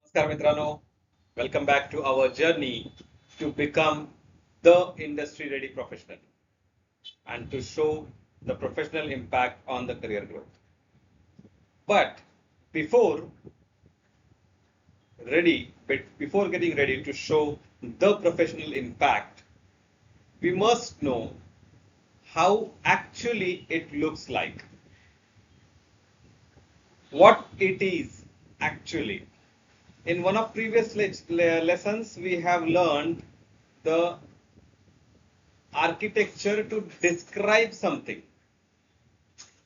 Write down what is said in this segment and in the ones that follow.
नमस्कार मित्रांनो, welcome back to our journey to become the industry ready professional and to show the professional impact on the career growth. But before before getting ready to show the professional impact, we must know how actually it looks like, what it is actually. In one of previous lessons, we have learned the architecture to describe something,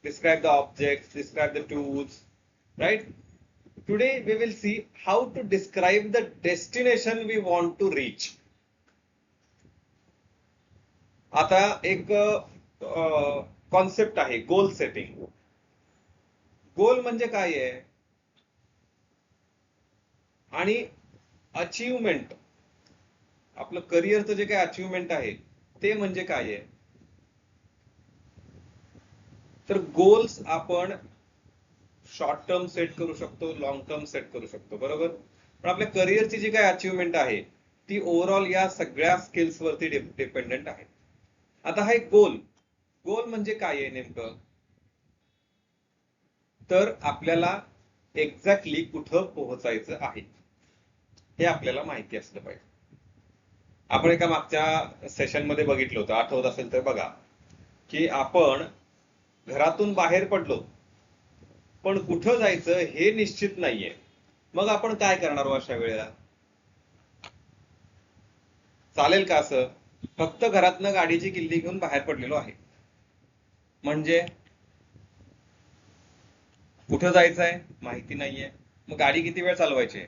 describe the objects, describe the tools, right? Today we will see how to describe the destination we want to reach. आता एक concept आहे goal setting. गोल म्हणजे काय आहे आणि achievement, आपलं करिअरचं जे काही अचीवमेंट आहे ते म्हणजे काय आहे. तर गोल्स आपण शॉर्ट टर्म सेट करू शकतो, लॉंग टर्म सेट करू शकतो, बरोबर. पण आपल्या करिअरची जी काही अचीवमेंट आहे ती ओव्हरऑल या सगळ्या स्किल्स वरती डिपेंडेंट आहे. आता हा एक गोल म्हणजे काय आहे नेमकं, तर आपल्याला एक्झॅक्टली कुठं पोहोचायचं आहे हे आपल्याला माहिती असलं पाहिजे. आपण एका मागच्या सेशन मध्ये बघितलं होतं, आठवत असेल तर बघा, की आपण घरातून बाहेर पडलो पण कुठं जायचं हे निश्चित नाहीये. मग आपण काय करणार अशा वेळेला? चालेल का असं? फक्त घरातनं गाडीची किल्ली घेऊन बाहेर पडलेलो आहे म्हणजे कुठं जायचंय माहिती नाहीये. मग गाडी किती वेळ चालवायची?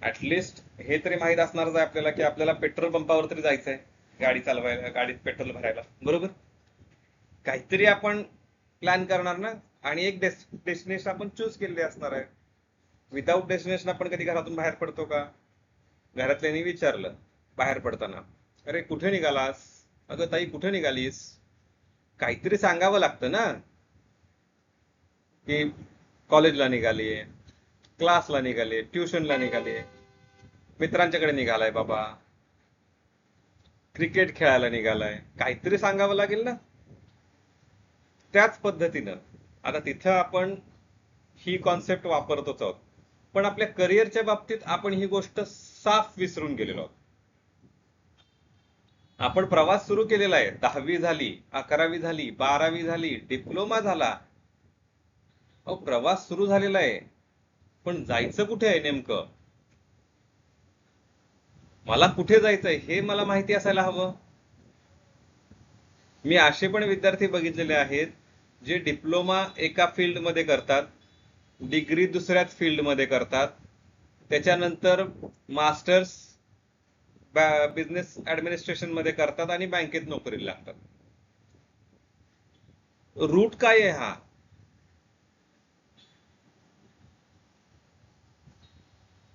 ऍटलिस्ट हे तरी माहित असणारच आहे आपल्याला की आपल्याला पेट्रोल पंपावर तरी जायचंय गाडी चालवायला, गाडीत पेट्रोल भरायला, बरोबर. काहीतरी आपण प्लॅन करणार ना, आणि एक डेस्टिनेशन आपण चूज केलेली असणार आहे. विदाऊट डेस्टिनेशन आपण कधी घरातून बाहेर पडतो का? घरातल्यांनी विचारलं बाहेर पडताना, अरे कुठे निघालास, अगं ताई कुठे निघालीस, काहीतरी सांगावं लागतं ना, की कॉलेजला निघालीये, क्लासला निघाले, ट्युशनला निघाले, मित्रांच्याकडे निघालाय बाबा, क्रिकेट खेळायला निघालाय, काहीतरी सांगावं लागेल ना. त्याच पद्धतीनं आता तिथं आपण ही कॉन्सेप्ट वापरतोच आहोत, पण आपल्या करिअरच्या बाबतीत आपण ही गोष्ट साफ विसरून गेलेलो आहोत. आपण प्रवास सुरू केलेला आहे, 10वी झाली, 11वी झाली, 12वी झाली, डिप्लोमा झाला, प्रवास सुरू झालेला आहे, पण जायचं कुठे आहे नेमकं? मला कुठे जायचंय हे मला माहिती असायला हवं. मी असे पण विद्यार्थी बघितलेले आहेत जे डिप्लोमा एका फील्डमध्ये करतात, डिग्री दुसऱ्याच फील्डमध्ये करतात, त्याच्यानंतर मास्टर्स बिझनेस ऍडमिनिस्ट्रेशन मध्ये करतात आणि बँकेत नोकरीला लागतात. रूट काय आहे हा?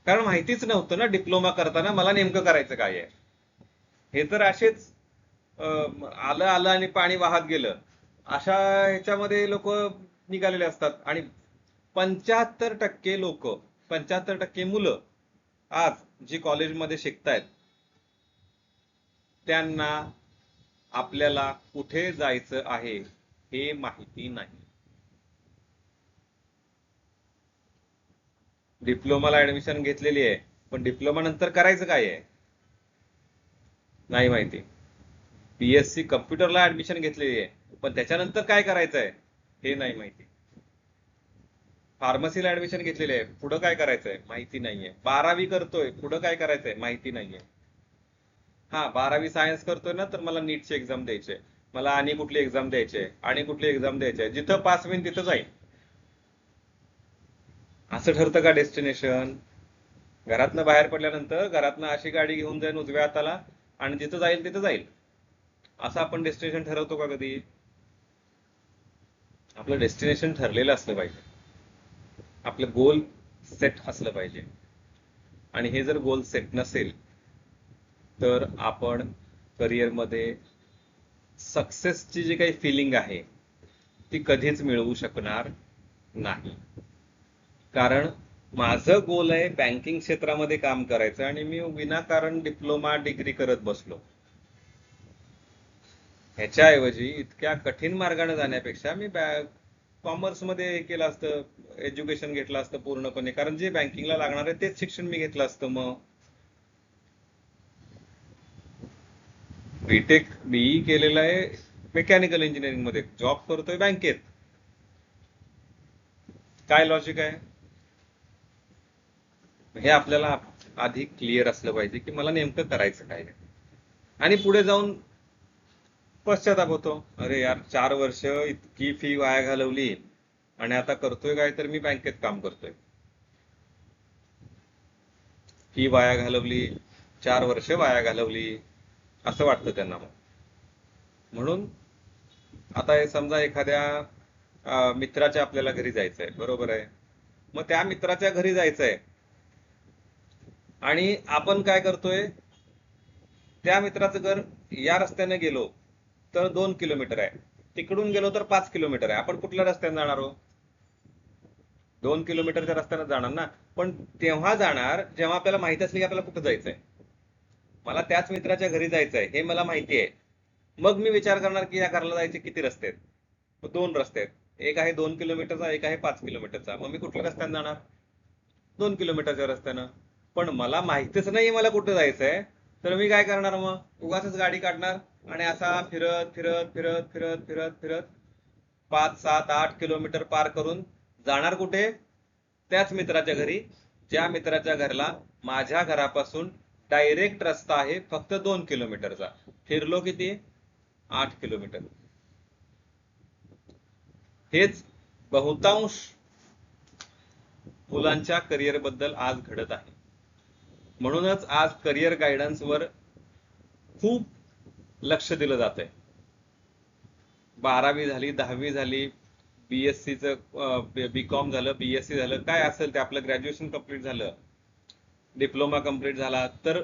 कारण माहितीच नव्हतं ना डिप्लोमा करताना मला नेमकं करायचं काय आहे. हे तर असेच आलं आलं आणि पाणी वाहत गेलं अशा ह्याच्यामध्ये लोक निघालेले असतात. आणि 75% लोक, 75% मुलं आज जी कॉलेजमध्ये शिकतायत त्यांना आपल्याला कुठे जायचं आहे हे माहिती नाही. डिप्लोमाला ऍडमिशन घेतलेली आहे, पण डिप्लोमा नंतर करायचं काय आहे नाही माहिती. बीएससी कम्प्युटरला ऍडमिशन घेतलेली आहे, पण त्याच्यानंतर काय करायचं आहे हे नाही माहिती. फार्मसीला ऍडमिशन घेतलेली आहे, पुढं काय करायचंय माहिती नाहीये. 12वी करतोय, पुढं काय करायचंय माहिती नाहीये. हा 12वी सायन्स करतोय ना, तर मला नीटची एक्झाम द्यायची, मला आणि कुठली एक्झाम द्यायची, आणि कुठली एक्झाम द्यायची, जिथं पास होईन तिथं जाईल असं ठरतं का डेस्टिनेशन? घरातनं बाहेर पडल्यानंतर घरातनं अशी गाडी घेऊन जाईन उजव्या हाताला आणि जिथं जाईल तिथं जाईल असं आपण डेस्टिनेशन ठरवतो का कधी? आपलं डेस्टिनेशन ठरलेलं असलं पाहिजे, आपलं गोल सेट असलं पाहिजे. आणि हे जर गोल सेट नसेल तर आपण करिअरमध्ये सक्सेसची जी काही फिलिंग आहे ती कधीच मिळवू शकणार नाही. कारण माझं गोल आहे बँकिंग क्षेत्रामध्ये काम करायचं आणि मी विनाकारण डिप्लोमा डिग्री करत बसलो. ह्याच्याऐवजी इतक्या कठीण मार्गाने जाण्यापेक्षा मी कॉमर्समध्ये हे केलं असतं, एज्युकेशन घेतलं असतं पूर्णपणे, कारण जे बँकिंगला लागणार आहे तेच शिक्षण मी घेतलं असतं. मग बीटेक बीई केलेलं आहे मेकॅनिकल इंजिनिअरिंग मध्ये, जॉब करतोय बँकेत. काय लॉजिक आहे हे आपल्याला आधी क्लिअर असलं पाहिजे की मला नेमकं करायचं काय आहे. आणि पुढे जाऊन पश्चाताप होतो, अरे यार 4 वर्ष इतकी फी वाया घालवली आणि आता करतोय काय, तर मी बँकेत काम करतोय. फी वाया घालवली, 4 वर्ष वाया घालवली, असं वाटतं त्यांना. मग म्हणून आता हे समजा एखाद्या मित्राच्या आपल्याला घरी जायचंय, बरोबर आहे. मग त्या मित्राच्या घरी जायचंय आणि आपण काय करतोय, त्या मित्राचं घर या रस्त्याने गेलो तर 2 किलोमीटर आहे, तिकडून गेलो तर 5 किलोमीटर आहे. आपण कुठल्या रस्त्याने जाणार हो? 2 किलोमीटरच्या रस्त्याने जाणार ना. पण तेव्हा जाणार जेव्हा आपल्याला माहिती असली की आपल्याला कुठं जायचंय. मला त्याच मित्राच्या घरी जायचंय हे मला माहिती आहे, मग मी विचार करणार की या घराला जायचे किती रस्ते आहेत. मग 2 रस्ते आहेत, एक आहे 2 किलोमीटरचा, एक आहे 5 किलोमीटरचा. मग मी कुठल्या रस्त्याने जाणार? 2 किलोमीटरच्या रस्त्यानं. पण मला माहितीच नाही मला कुठं जायचंय, तर मी काय करणार? मग उगाचच गाडी काढणार आणि असा फिरत फिरत फिरत फिरत फिरत फिरत 5 7 8 किलोमीटर पार करून जाणार कुठे? त्याच मित्राच्या घरी, ज्या मित्राच्या घरला माझ्या घरापासून डायरेक्ट रस्ता आहे फक्त 2 किलोमीटरचा. फिरलो किती? 8 किलोमीटर. हेच बहुतांश मुलांच्या करिअर बद्दल आज घडत आहे. म्हणूनच आज करिअर गायडन्स वर खूप लक्ष दिलं जात आहे. 12वी झाली, 10वी झाली, बीकॉम झालं, बीएससी झालं, काय असेल ते, आपलं ग्रॅज्युएशन कम्प्लीट झालं, डिप्लोमा कम्प्लीट झाला, तर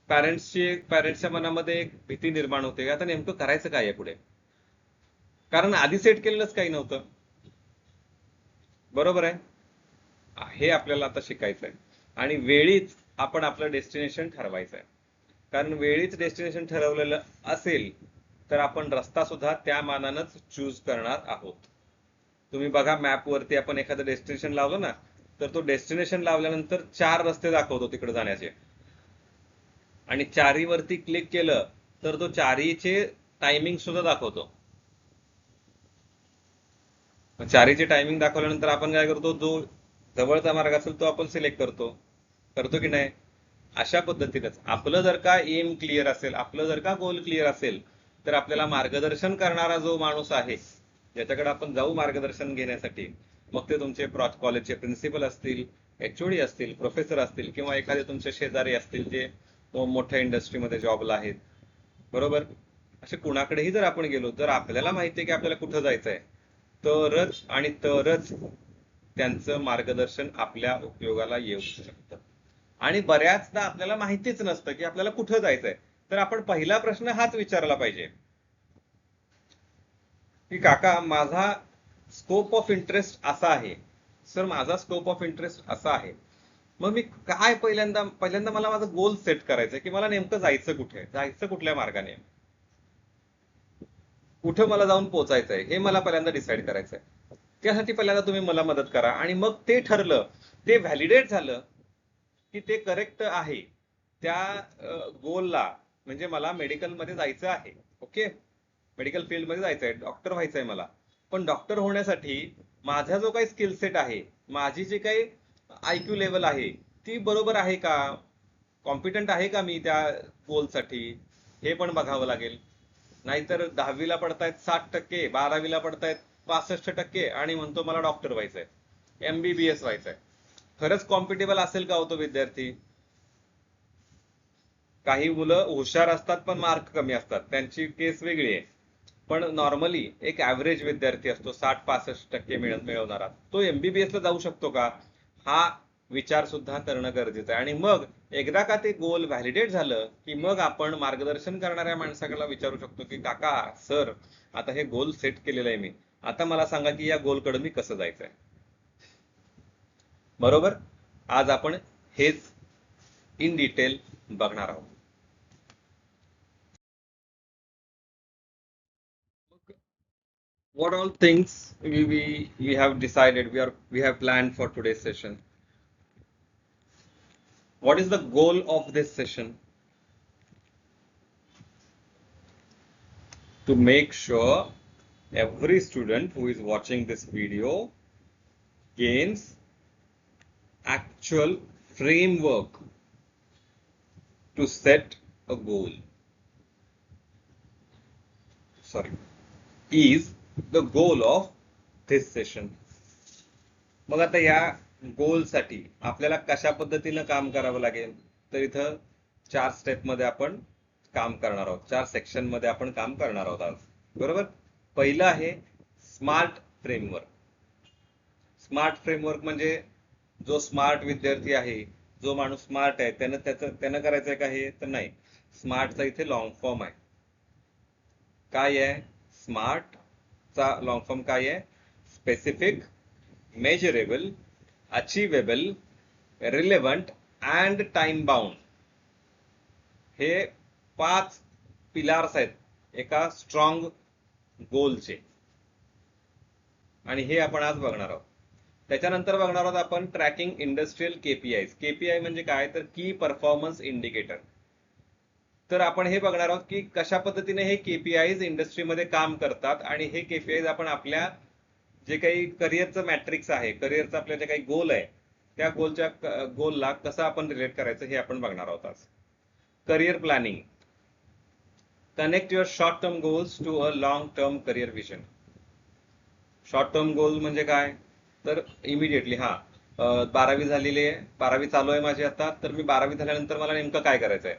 पॅरेंट्सच्या मनामध्ये एक भीती निर्माण होते, आता नेमकं करायचं काय आहे पुढे, कारण आधी सेट केलेलंच काही नव्हतं. बरोबर आहे. हे आपल्याला आता शिकायचं आहे. आणि वेळीच आपण आपलं डेस्टिनेशन ठरवायचं आहे. कारण वेळीच डेस्टिनेशन ठरवलेलं असेल तर आपण रस्ता सुद्धा त्या मानानंच चूज करणार आहोत. तुम्ही बघा मॅपवरती आपण एखादं डेस्टिनेशन लावलं ना, तर तो डेस्टिनेशन लावल्यानंतर 4 रस्ते दाखवतो तिकडे जाण्याचे, आणि चारीवरती क्लिक केलं तर तो चारीचे टायमिंग सुद्धा दाखवतो. चारीचे टायमिंग दाखवल्यानंतर आपण काय करतो, जो जवळचा मार्ग असेल तो आपण सिलेक्ट करतो. करतो की नाही? अशा पद्धतीनेच आपलं जर का एम क्लिअर असेल, आपलं जर का गोल क्लिअर असेल, तर आपल्याला मार्गदर्शन करणारा जो माणूस आहे ज्याच्याकडे आपण जाऊ मार्गदर्शन घेण्यासाठी, मग ते तुमचे कॉलेजचे प्रिन्सिपल असतील, एचओडी असतील, प्रोफेसर असतील, किंवा एखादे तुमचे शेजारी असतील जे मोठ्या इंडस्ट्रीमध्ये जॉबला आहेत, बरोबर. असे कुणाकडेही जर आपण गेलो, तर आपल्याला माहिती आहे की आपल्याला कुठं जायचंय, तरच आणि तरच त्यांचं मार्गदर्शन आपल्या उपयोगाला येऊ शकतं. आणि बऱ्याचदा आपल्याला माहितीच नसतं की आपल्याला कुठं जायचंय, तर आपण पहिला प्रश्न हाच विचारला पाहिजे की काका माझा स्कोप ऑफ इंटरेस्ट असा आहे, सर माझा स्कोप ऑफ इंटरेस्ट असा आहे. मग मी काय पहिल्यांदा पहिल्यांदा मला माझं गोल सेट करायचंय की मला नेमकं जायचं कुठे, जायचं कुठल्या मार्गाने, कुठं मला जाऊन पोहोचायचंय हे मला पहिल्यांदा डिसाईड करायचंय. त्यासाठी पहिल्यांदा तुम्ही मला मदत करा, आणि मग ते ठरलं, ते व्हॅलिडेट झालं की ते करेक्ट आहे त्या गोलला. म्हणजे मला मेडिकलमध्ये जायचं आहे, ओके, मेडिकल फील्डमध्ये जायचं आहे, डॉक्टर व्हायचं आहे मला. पण डॉक्टर होण्यासाठी माझा जो काही स्किल सेट आहे, माझी जी काही आयक्यू लेवल आहे, ती बरोबर आहे का, कॉम्पिटंट आहे का मी त्या गोलसाठी, हे पण बघावं लागेल. नाहीतर 10वीला पडतायत 60%, 12वीला पडतायत 65% आणि म्हणतो मला डॉक्टर व्हायचंय, एमबीबीएस व्हायचंय. खरंच कॉम्पिटेबल असेल का होतो विद्यार्थी? काही मुलं हुशार असतात पण मार्क कमी असतात, त्यांची केस वेगळी आहे. पण नॉर्मली एक ऍव्हरेज विद्यार्थी असतो 60-65% मिळवणारा, तो एमबीबीएस ला जाऊ शकतो का, हा विचार सुद्धा करणं गरजेचं आहे. आणि मग एकदा का ते गोल व्हॅलिडेट झालं की मग आपण मार्गदर्शन करणाऱ्या माणसाकडे विचारू शकतो की काका, सर, आता हे गोल सेट केलेलं आहे मी, आता मला सांगा की या गोलकडे मी कसं जायचंय. बरोबर. आज आपण हेच इन डिटेल बघणार आहोत. What all things we have decided, we have planned for today's session? What is the goal of this session? To make sure every student who is watching this video gains actual framework to set a goal. Sorry, is the goal of this session. मग आता या गोल साठी आपल्याला कशा पद्धतीनं काम करावं लागेल, तर इथं 4 स्टेप मध्ये आपण काम करणार आहोत, 4 सेक्शन मध्ये आपण काम करणार आहोत आज. बरोबर. पहिलं आहे स्मार्ट फ्रेमवर्क. स्मार्ट फ्रेमवर्क म्हणजे जो स्मार्ट विद्यार्थी आहे, जो माणूस स्मार्ट आहे, त्यानं करायचंय का हे, तर नाही. स्मार्टचा इथे लॉंग फॉर्म आहे. काय आहे स्मार्टचा लॉंग फॉर्म? काय आहे? Specific, measurable, achievable, relevant and time bound. हे 5 पिलार्स आहेत एका स्ट्रॉंग गोलचे, आणि हे आपण आज बघणार आहोत. त्याच्यानंतर बघणार आहोत आपण ट्रॅकिंग इंडस्ट्रियल केपीआय. केपीआय म्हणजे काय, तर की परफॉर्मन्स इंडिकेटर. तर आपण हे बघणार आहोत की कशा पद्धतीने हे केपीआयज इंडस्ट्रीमध्ये काम करतात, आणि हे केपीआयज आपण आपल्या जे काही करिअरचं मॅट्रिक्स आहे, करिअरचं आपल्या जे काही गोल आहे, त्या गोलला कसं आपण रिलेट करायचं हे आपण बघणार आहोत आज. Career planning. Connect your short term goals to a long term career vision. Short term goal म्हणजे काय, तर इमिडिएटली 12वी झालेली आहे, 12वी चालू आहे माझी आता, तर मी 12वी झाल्यानंतर मला नेमकं काय करायचं आहे.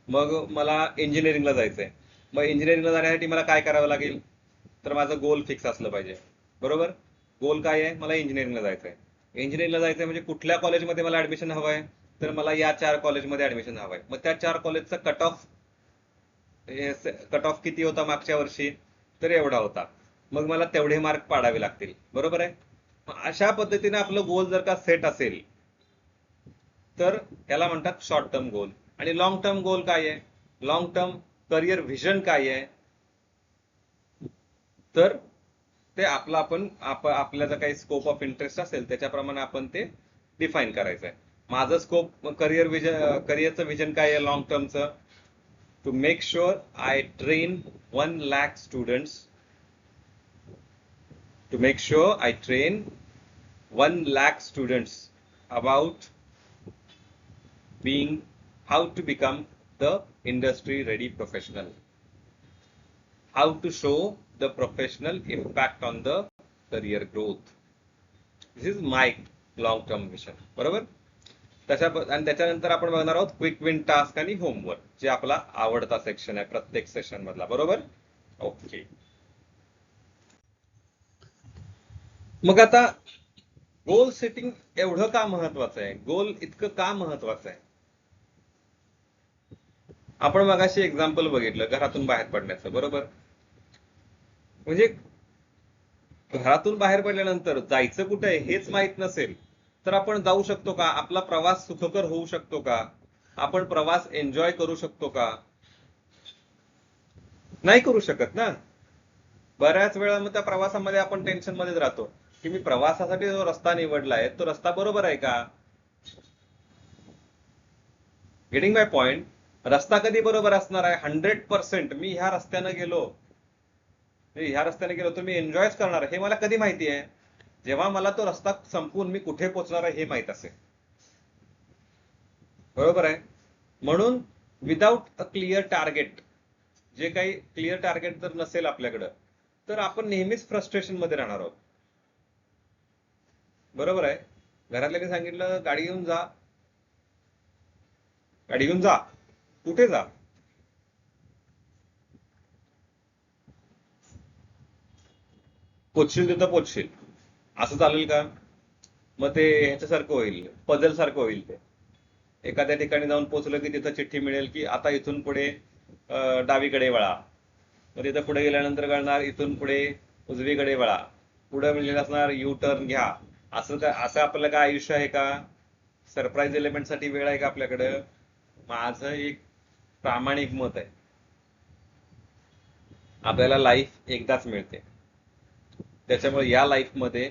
मग मला इंजिनिअरिंगला जायचंय. मग इंजिनिअरिंगला जाण्यासाठी मला काय करावं लागेल, तर माझं गोल फिक्स असलं पाहिजे. बरोबर. गोल काय आहे, मला इंजिनिअरिंगला जायचंय. इंजिनिअरिंगला जायचंय म्हणजे कुठल्या कॉलेजमध्ये मला ऍडमिशन हवं आहे, तर मला या 4 कॉलेजमध्ये ऍडमिशन हवं आहे. मग त्या 4 कॉलेजचा कट ऑफ किती होता मागच्या वर्षी, तर एवढा होता. मग मला तेवढे मार्क पाडावे लागतील. बरोबर आहे. अशा पद्धतीने आपलं गोल जर का सेट असेल तर त्याला म्हणतात शॉर्ट टर्म गोल. आणि लॉंग टर्म गोल काय आहे, लॉंग टर्म करिअर व्हिजन काय आहे, तर ते आपल्या जर काही स्कोप ऑफ इंटरेस्ट असेल त्याच्याप्रमाणे आपण ते डिफाईन करायचं आहे. माझं स्कोप करिअरचं व्हिजन काय आहे लॉंग टर्मचं, to make sure I train 1 lakh students, to make sure I train 1 lakh students about how to become the industry ready professional, how to show the professional impact on the career growth. This is my long term vision. बरोबर. आणि त्याच्यानंतर आपण बघणार आहोत quick win task आणि homework, जे आपला आवडता सेक्शन आहे प्रत्येक सेशन मधला. बरोबर. ओके. मग आता गोल सेटिंग एवढं का महत्वाचं आहे, गोल इतकं का महत्वाचं आहे. आपण मगाशी एक्झाम्पल बघितलं घरातून बाहेर पडण्याचं. बरोबर. म्हणजे घरातून बाहेर पडल्यानंतर जायचं कुठे आहे हेच माहित नसेल तर आपण जाऊ शकतो का, आपला प्रवास सुखकर होऊ शकतो का, आपण प्रवास एन्जॉय करू शकतो का, नाही करू शकत ना. बऱ्याच वेळा मग त्या प्रवासामध्ये आपण टेन्शन मध्येच राहतो की मी प्रवासासाठी जो रस्ता निवडलाय तो रस्ता बरोबर आहे का. गेटिंग माय पॉइंट. रस्ता कधी बरोबर असणार आहे, 100%. मी ह्या रस्त्याने गेलो तर मी एन्जॉयच करणार हे मला कधी माहिती आहे, जेव्हा मला तो रस्ता संपून मी कुठे पोहोचणार आहे हे माहित असेल. बरोबर आहे. म्हणून विदाउट अ क्लिअर टार्गेट, जे काही क्लिअर टार्गेट जर नसेल आपल्याकडं, तर आपण नेहमीच फ्रस्ट्रेशन मध्ये राहणार आहोत. बरोबर आहे. घरातल्याने सांगितलं गाडी घेऊन जा, गाडी घेऊन जा, कुठे जा, पोचशील तिथं पोचशील, असं चालेल का. मग ते ह्याच्यासारखं होईल, पझल सारखं होईल. ते एखाद्या ठिकाणी जाऊन पोचलं की तिथं चिठ्ठी मिळेल की आता इथून पुढे डावीकडे वळा. मग तिथं पुढे गेल्यानंतर कळणार इथून पुढे उजवीकडे वळा. पुढे म्हणजे असणार यू टर्न घ्या. असं आपलं काय आयुष्य आहे का? सरप्राईज एलिमेंटसाठी वेळ आहे का आपल्याकडं? माझं एक प्रामाणिक मत आहे, आपल्याला लाईफ एकदाच मिळते. त्याच्यामुळे या लाईफमध्ये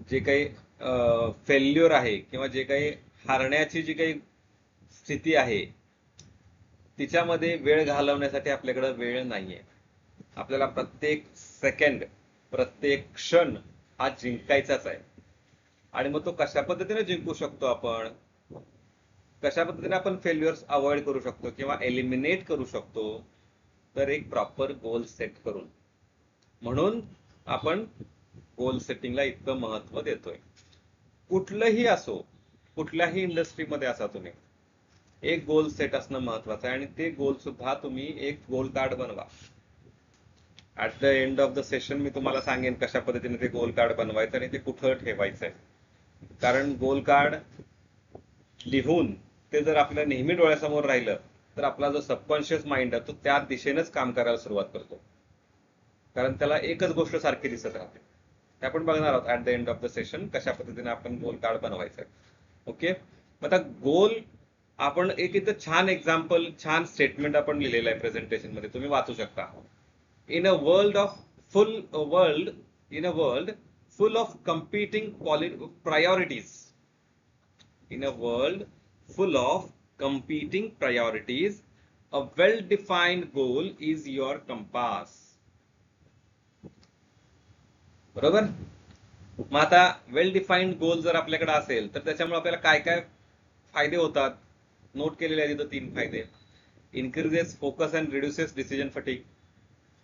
जे काही फेल्युअर आहे किंवा जे काही हारण्याची जी काही स्थिती आहे, तिच्यामध्ये वेळ घालवण्यासाठी आपल्याकडे वेळ नाहीये. आपल्याला प्रत्येक सेकंड, प्रत्येक क्षण हा जिंकायचाच आहे. आणि मग तो कशा पद्धतीने जिंकू शकतो आपण? कशा पद्धतीने आपण फेल्युअर्स अवॉइड करू शकतो किंवा एलिमिनेट करू शकतो? तर एक प्रॉपर गोल सेट करून. म्हणून आपण गोल सेटिंगला इतकं महत्व देतोय. कुठलंही असो, कुठल्याही इंडस्ट्रीमध्ये असा तुम्ही, एक गोल सेट असणं महत्वाचं आहे. आणि ते गोल सुद्धा तुम्ही एक गोल कार्ड बनवा. At the end of the session मी तुम्हाला सांगेन कशा पद्धतीने ते गोल कार्ड बनवायचं आणि ते कुठं ठेवायचं आहे. कारण गोल कार्ड लिहून ते जर आपल्या नेहमी डोळ्यासमोर राहिलं तर आपला जो सबकॉन्शियस माइंड आहे तो त्या दिशेनेच काम करायला सुरुवात करतो. कारण त्याला एकच गोष्ट सारखी दिसत राहते. हे आपण बघणार आहोत at the end of the session कशा पद्धतीने आपण गोल कार्ड बनवायचं आहे. ओके, आता गोल आपण एक इथं छान एक्झाम्पल, छान स्टेटमेंट आपण लिहिलेलं आहे प्रेझेंटेशन मध्ये, तुम्ही वाचू शकता. In a world of full world, in a world full of competing priorities, in a world full of competing priorities, a well-defined goal is your compass. बरोबर? मग आता वेल डिफाईन्ड गोल जर आपल्याकडे असेल तर त्याच्यामुळे आपल्याला काय काय फायदे होतात? नोट केलेले आहेत इथं 3 फायदे. Increases focus and reduces decision fatigue.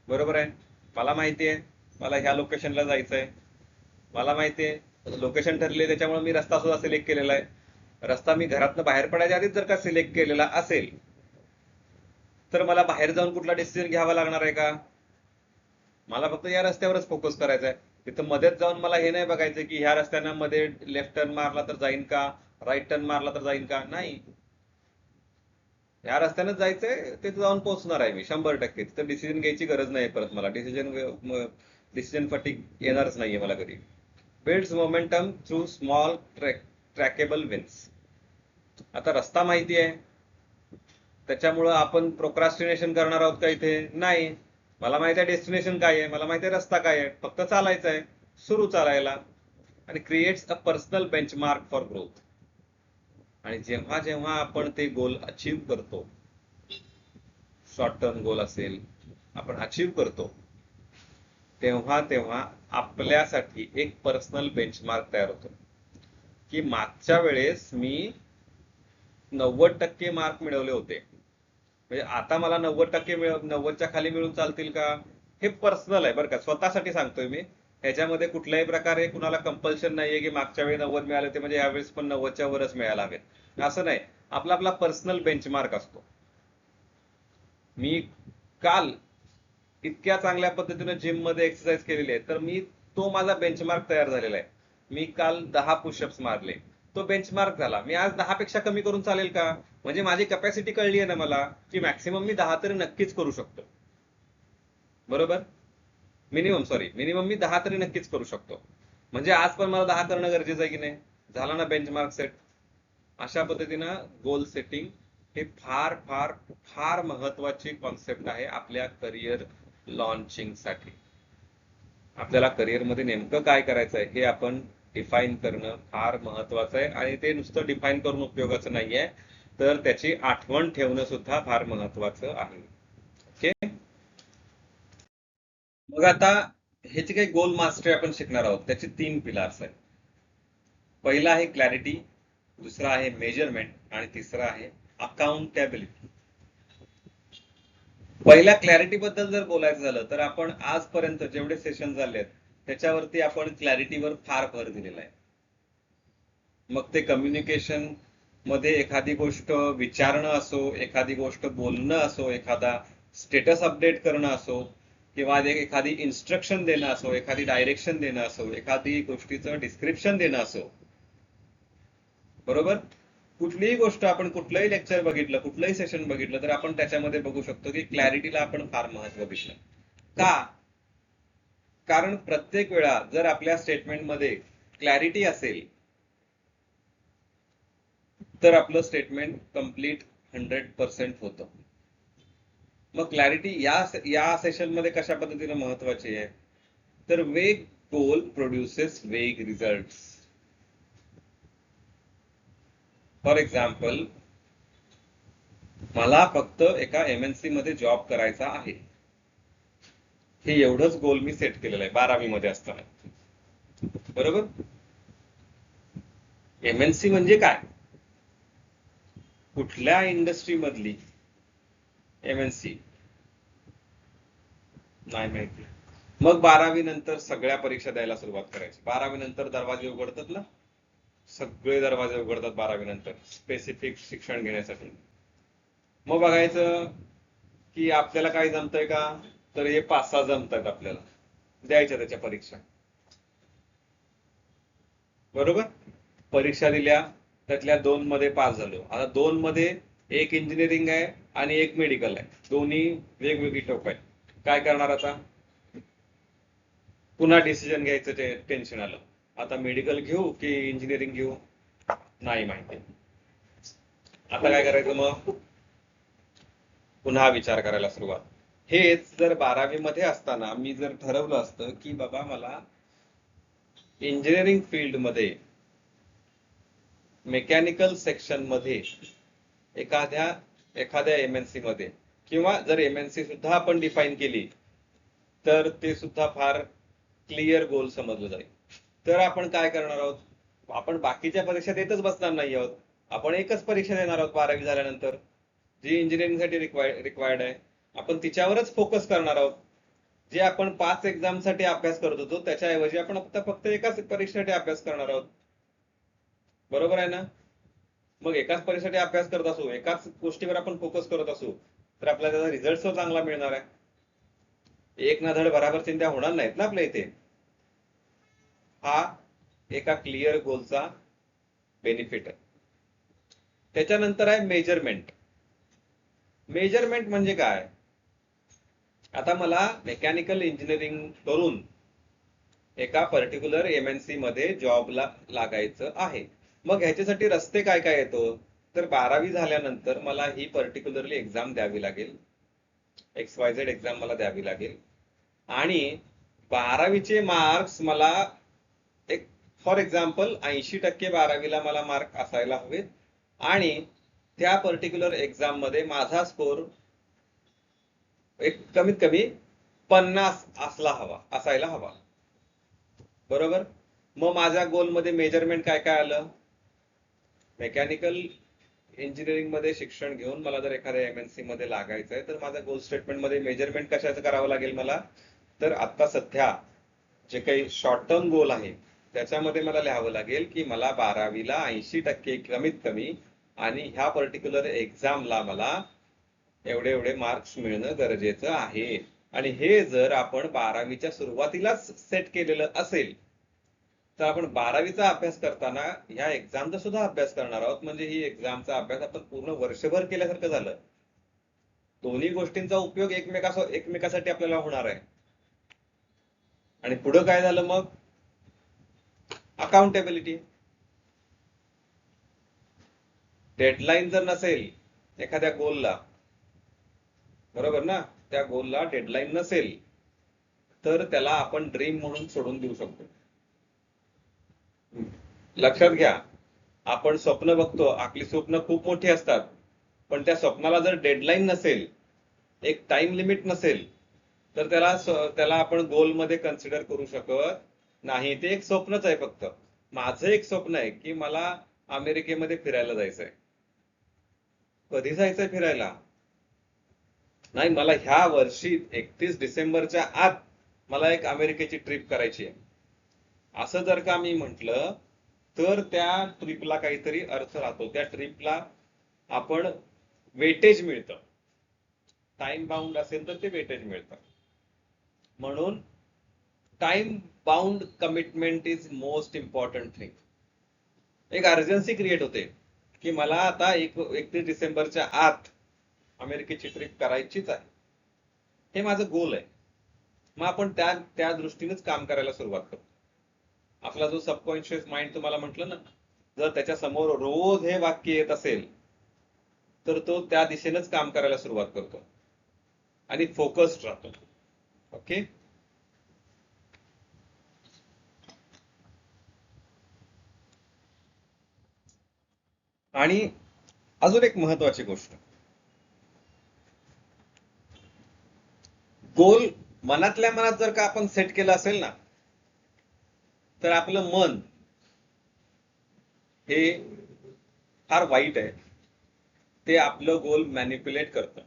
बरोबर आहे, मला माहिती आहे मला ह्या लोकेशनला जायचं आहे, मला माहिती आहे लोकेशन ठरले, त्याच्यामुळे मी रस्ता सुद्धा सिलेक्ट केलेला आहे. रस्ता मी घरातनं बाहेर पडायच्या आधीच जर का सिलेक्ट केलेला असेल तर मला बाहेर जाऊन कुठला डिसिजन घ्यावा लागणार आहे का? मला फक्त या रस्त्यावरच फोकस करायचा आहे. तिथं मध्येच जाऊन मला हे नाही बघायचं की ह्या रस्त्यानं मध्ये लेफ्ट टर्न मारला तर जाईन का, राईट टर्न मारला तर जाईन का. नाही, ह्या रस्त्यानेच जायचंय, तिथे जाऊन पोहोचणार आहे मी 100%. तिथं डिसिजन घ्यायची गरज नाही परत मला. डिसिजन फटीग येणारच नाहीये मला कधी. Builds momentum through small trackable wins. आता रस्ता माहिती आहे त्याच्यामुळं आपण प्रोक्रास्टिनेशन करणार आहोत का इथे? नाही, मला माहिती आहे डेस्टिनेशन काय आहे, मला माहिती आहे रस्ता काय आहे, फक्त चालायचं आहे, सुरू चालायला. आणि creates a personal benchmark for growth. आणि जेव्हा जेव्हा आपण ते गोल अचीव करतो, शॉर्ट टर्म गोल असेल, आपण अचीव करतो, तेव्हा तेव्हा आपल्यासाठी एक पर्सनल बेंचमार्क तयार होतो की मागच्या वेळेस मी 90% मार्क मिळवले होते, म्हणजे आता मला 90% 90च्या खाली मिळून चालतील का? हे पर्सनल आहे बरं का, स्वतःसाठी सांगतोय मी. ह्याच्यामध्ये कुठल्याही प्रकारे कुणाला कंपल्शन नाहीये की मागच्या वेळी 90 मिळाले होते म्हणजे यावेळेस पण 90च्या वरच मिळायला हवेत, असं नाही. आपला आपला पर्सनल बेंचमार्क असतो. मी काल इतक्या चांगल्या पद्धतीने जिम मध्ये एक्सरसाइज केलेली आहे तर मी, तो माझा बेंचमार्क तयार झालेला आहे. मी काल 10 पुशअप्स मारले, तो बेंचमार्क झाला. मी आज 10 पेक्षा कमी करून चालेल का? म्हणजे माझी कॅपॅसिटी कळली आहे ना मला की मॅक्सिमम मी 10 तरी नक्कीच करू शकतो. बरोबर, मिनिमम मी 10 तरी नक्कीच करू शकतो. म्हणजे आज पण मला 10 करणं गरजेचं आहे की नाही? झाला ना बेंचमार्क सेट. अशा पद्धतीनं गोल सेटिंग हे फार फार फार महत्वाची कॉन्सेप्ट आहे आपल्या करिअर लॉन्चिंग साठी. आपल्याला करिअरमध्ये नेमकं काय करायचं आहे हे आपण डिफाईन करणं फार महत्वाचं आहे. आणि ते नुसतं डिफाईन करून उपयोगाचं नाहीये, तर त्याची आठवण ठेवणं सुद्धा फार महत्वाचं आहे. ओके, मग आता हे जे काही गोल मास्टरी आपण शिकणार आहोत त्याचे 3 पिलार्स आहेत. पहिला आहे क्लॅरिटी, दुसरा आहे मेजरमेंट आणि तिसरा आहे अकाउंटेबिलिटी. पहिल्या क्लॅरिटी बद्दल जर बोलायचं झालं तर आपण आजपर्यंत जेवढे सेशन झालेत त्याच्यावरती आपण क्लॅरिटीवर फार भर दिलेला आहे. मग ते कम्युनिकेशन मध्ये एखादी गोष्ट विचारणं असो, एखादी गोष्ट बोलणं असो, एखादा स्टेटस अपडेट करणं असो, किंवा एखादी इन्स्ट्रक्शन देणं असो, एखादी डायरेक्शन देणं असो, एखादी गोष्टीचं डिस्क्रिप्शन देणं असो. बरोबर, कुठलीही गोष्ट आपण कुठलंही लेक्चर बघितलं, कुठलंही सेशन बघितलं तर आपण त्याच्यामध्ये बघू शकतो की क्लॅरिटीला आपण फार महत्व दिलं. का? कारण प्रत्येक वेळा जर आपल्या स्टेटमेंटमध्ये क्लॅरिटी असेल तर आपलं स्टेटमेंट कम्प्लीट 100% होतं. मग क्लॅरिटी या सेशन मध्ये कशा पद्धतीने महत्वाची आहे, तर वेग गोल प्रोड्युसेस वेग रिझल्ट. फॉर एक्झाम्पल, मला फक्त एका MNC मध्ये जॉब करायचा आहे, हे एवढंच गोल मी सेट केलेलं आहे 12वी मध्ये असताना. बरोबर. MNC म्हणजे काय, कुठल्या इंडस्ट्री मधली MNC नाही माहिती. मग 12वी नंतर सगळ्या परीक्षा द्यायला सुरुवात करायची. 12वी नंतर दरवाजे उघडतात ना, सगळे दरवाजे उघडतात 12वी नंतर स्पेसिफिक शिक्षण घेण्यासाठी. मग बघायचं की आपल्याला काय जमतंय का, तर हे 5-6 जमतात आपल्याला, द्यायच्या त्याच्या परीक्षा. बरोबर. परीक्षा दिल्या, त्यातल्या 2 मध्ये पास झालो. आता 2 मध्ये एक इंजिनिअरिंग आहे आणि एक मेडिकल आहे, दोन्ही वेगवेगळी टोक आहे. काय करणार आता, पुन्हा डिसिजन घ्यायचं टेन्शन आलं. आता मेडिकल घेऊ की इंजिनिअरिंग घेऊ, नाही माहिती. आता काय करायचं, मग पुन्हा विचार करायला सुरुवात. हेच जर 12वी मध्ये असताना मी जर ठरवलं असतं की बाबा मला इंजिनिअरिंग फील्ड मध्ये मेकॅनिकल सेक्शन मध्ये एखाद्या MNC मध्ये, किंवा जर MNC सुद्धा आपण डिफाईन केली तर ते सुद्धा फार क्लिअर गोल समजलं जाईल. तर आपण काय करणार आहोत, आपण बाकीच्या परीक्षा देतच बसणार नाही आहोत. आपण एकच परीक्षा देणार आहोत 12वी झाल्यानंतर, जी इंजिनिअरिंगसाठी रिक्वायर्ड आहे. आपण तिच्यावरच फोकस करणार आहोत. जे आपण 5 एक्झाम साठी अभ्यास करत होतो त्याच्याऐवजी आपण फक्त एकाच परीक्षेसाठी अभ्यास करणार आहोत. बरोबर आहे ना. मग एकाच परीक्षेसाठी अभ्यास करत असू, एकाच गोष्टीवर आपण फोकस करत असू, तर आपल्याला त्याचा रिझल्ट तो चांगला मिळणार आहे. एक ना धड बराबर चिंध्या होणार नाहीत ना आपल्या इथे. हा एका क्लिअर गोलचा बेनिफिट आहे. त्याच्यानंतर आहे मेजरमेंट. मेजरमेंट म्हणजे काय, आता मला मेकॅनिकल इंजिनिअरिंग करून एका पर्टिक्युलर MNC मध्ये जॉबला लागायचं आहे. मग ह्याच्यासाठी रस्ते काय काय येतो, तर 12वी झाल्यानंतर मला ही पर्टिक्युलरली एक्झाम द्यावी लागेल, XYZ एक्झाम मला द्यावी लागेल. आणि 12वीचे मार्क्स मला एक फॉर एक्झाम्पल 80% 12वीला मला मार्क असायला हवेत, आणि त्या पर्टिक्युलर एक्झाम मध्ये माझा स्कोर एक कमीत कमी 50 असायला हवा. बरोबर. मग माझ्या गोल मध्ये मेजरमेंट काय काय आलं, मेकॅनिकल इंजिनिअरिंग मध्ये शिक्षण घेऊन मला जर एखाद्या MNC मध्ये लागायचं आहे, तर माझ्या गोल स्टेटमेंट मध्ये मेजरमेंट कशाचं करावं लागेल मला, तर आता सध्या जे काही शॉर्ट टर्म गोल आहे त्याच्यामध्ये मला लिहावं लागेल की मला 12वीला 80% कमीत कमी, आणि ह्या पर्टिक्युलर एक्झामला मला एवढे एवढे मार्क्स मिळणं गरजेचं आहे. आणि हे जर आपण 12वीच्या सुरुवातीलाच सेट केलेलं असेल, तर आपण 12वीचा अभ्यास करताना ह्या एक्झामचा सुद्धा अभ्यास करणार आहोत. म्हणजे ही एक्झामचा अभ्यास आपण पूर्ण वर्षभर केल्यासारखं झालं. दोन्ही गोष्टींचा उपयोग एकमेकासाठी आपल्याला होणार आहे. आणि पुढे काय झालं मग, अकाउंटेबिलिटी. डेडलाईन जर नसेल एखाद्या गोलला, बरोबर ना, त्या गोलला डेडलाईन नसेल तर त्याला आपण ड्रीम म्हणून सोडून देऊ शकतो. लक्षात घ्या, आपण स्वप्न बघतो, आपली स्वप्न खूप मोठी असतात, पण त्या स्वप्नाला जर डेडलाईन नसेल, एक टाइम लिमिट नसेल, तर त्याला आपण गोल मध्ये कन्सिडर करू शकत नाही. ते एक स्वप्नच आहे फक्त. माझं एक स्वप्न आहे की मला अमेरिकेमध्ये फिरायला जायचंय. कधी जायचंय फिरायला, नाही, मला ह्या वर्षी 31 डिसेंबरच्या आत मला एक अमेरिकेची ट्रिप करायची आहे, असं जर का मी म्हटलं तर त्या ट्रिपला काहीतरी अर्थ राहतो. त्या ट्रिपला आपण वेटेज मिळतं, टाइम बाउंड असेल तर ते वेटेज मिळतं. म्हणून time bound commitment is most important thing. एक अर्जन्सी क्रिएट होते की मला आता 31 डिसेंबरच्या आत अमेरिकेची ट्रिप करायचीच आहे, हे माझं गोल आहे. मग आपण त्या दृष्टीनेच काम करायला सुरुवात करतो. आपला जो सबकॉन्शियस माइंड तुम्हाला म्हटलं ना, जर त्याच्या समोर रोज हे वाक्य येत असेल तर तो त्या दिशेनेच काम करायला सुरुवात करतो आणि फोकस्ड राहतो. ओके. आणि अजून एक महत्वाची गोष्ट, गोल मनातल्या मनात जर का आपण सेट केलं असेल ना, तर आपलं मन हे फार वाईट आहे. ते आपलं गोल मॅनिप्युलेट करतं.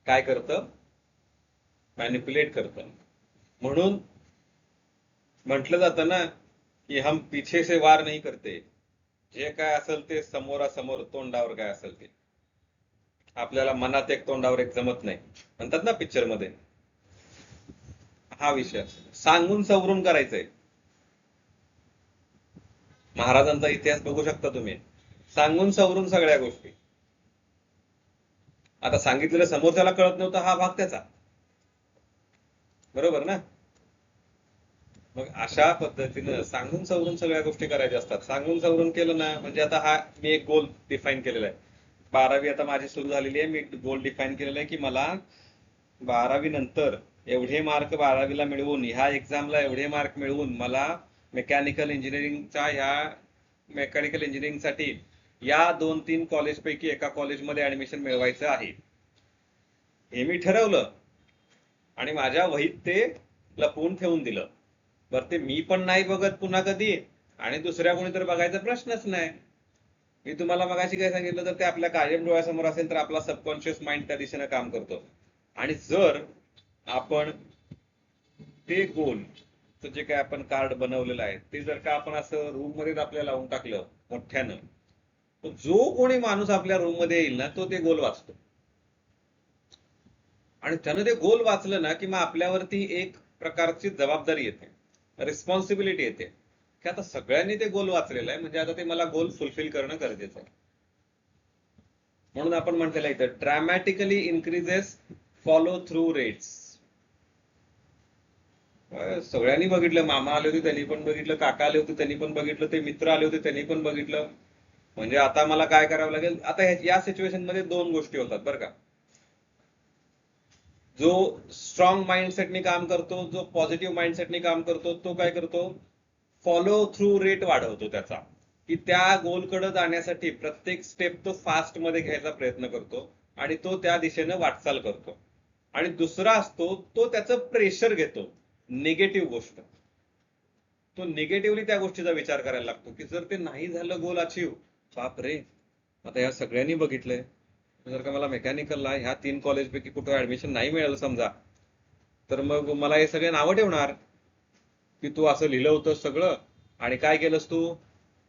काय करतं? मॅनिप्युलेट करतं. म्हणून म्हटलं जातं ना की हम पीछे से वार नहीं करते, जे काय असेल ते समोरासमोर तोंडावर काय असेल ते. आपल्याला मनात एक तोंडावर एक जमत नाही म्हणतात ना पिक्चर मध्ये. हा विषय सांगून सवरून करायचंय. महाराजांचा इतिहास बघू शकता तुम्ही, सांगून सवरून सगळ्या गोष्टी. आता सांगितलेलं समोरच्याला कळत नव्हतं हा भाग त्याचा, बरोबर ना. मग अशा पद्धतीनं सांगून सवरून सगळ्या गोष्टी करायच्या असतात. सांगून सवरून केलं ना म्हणजे आता हा मी एक गोल डिफाईन केलेला आहे. 12वी आता माझी सुरू झालेली आहे. मी गोल डिफाईन केलेला आहे की मला 12वी नंतर एवढे मार्क 12वीला मिळवून, ह्या एक्झामला एवढे मार्क मिळवून मला मेकॅनिकल इंजिनिअरिंगसाठी या 2-3 कॉलेजपैकी एका कॉलेजमध्ये ऍडमिशन मिळवायचं आहे. हे मी ठरवलं आणि माझ्या वहीत ते लपवून ठेवून दिलं. बरं, ते मी पण नाही बघत पुन्हा कधी आणि दुसऱ्या कोणी तर बघायचा प्रश्नच नाही. मी तुम्हाला मगाशी काय सांगितलं, तर ते आपल्या कायम डोळ्यासमोर असेल तर आपला सबकॉन्शियस माइंड त्या दिशेनं काम करतो. आणि जर आपण ते गोल जे काय आपण कार्ड बनवलेलं आहे ते जर का आपण असं रूम मध्ये आपल्याला लावून टाकलं मोठ्यानं, तर जो कोणी माणूस आपल्या रूम मध्ये येईल ना तो ते गोल वाचतो. आणि त्यानं ते गोल वाचलं ना की मग आपल्यावरती एक प्रकारची जबाबदारी येते, रिस्पॉन्सिबिलिटी येते की आता सगळ्यांनी ते गोल वाचलेलं आहे म्हणजे आता ते मला गोल फुलफिल करणं गरजेचं आहे. म्हणून आपण म्हटलेलं इथं ड्रॅमॅटिकली इन्क्रीजेस फॉलो थ्रू रेट्स. सगळ्यांनी बघितलं, मामा आले होते त्यांनी पण बघितलं, काका आले होते त्यांनी पण बघितलं, ते मित्र आले होते त्यांनी पण बघितलं. म्हणजे आता मला काय करावं लागेल. आता या सिच्युएशन मध्ये 2 गोष्टी होतात बरं का. जो स्ट्रॉंग माइंडसेटनी काम करतो, जो पॉझिटिव्ह माइंडसेटनी काम करतो, तो काय करतो, फॉलो थ्रू रेट वाढवतो त्याचा, की त्या गोलकडे जाण्यासाठी प्रत्येक स्टेप तो फास्ट मध्ये घ्यायचा प्रयत्न करतो आणि तो त्या दिशेनं वाटचाल करतो. आणि दुसरा असतो तो त्याचं प्रेशर घेतो, निगेटिव्ह गोष्ट. तो निगेटिव्हली त्या गोष्टीचा विचार करायला लागतो की जर ते नाही झालं गोल अचीव, बाप रे, आता या सगळ्यांनी बघितलंय, जर का मला मेकॅनिकलला ह्या 3 कॉलेजपैकी कुठं ऍडमिशन नाही मिळालं समजा, तर मग मला हे सगळे नावं ठेवणार की तू असं लिहिलं होतं सगळं आणि काय केलंस तू,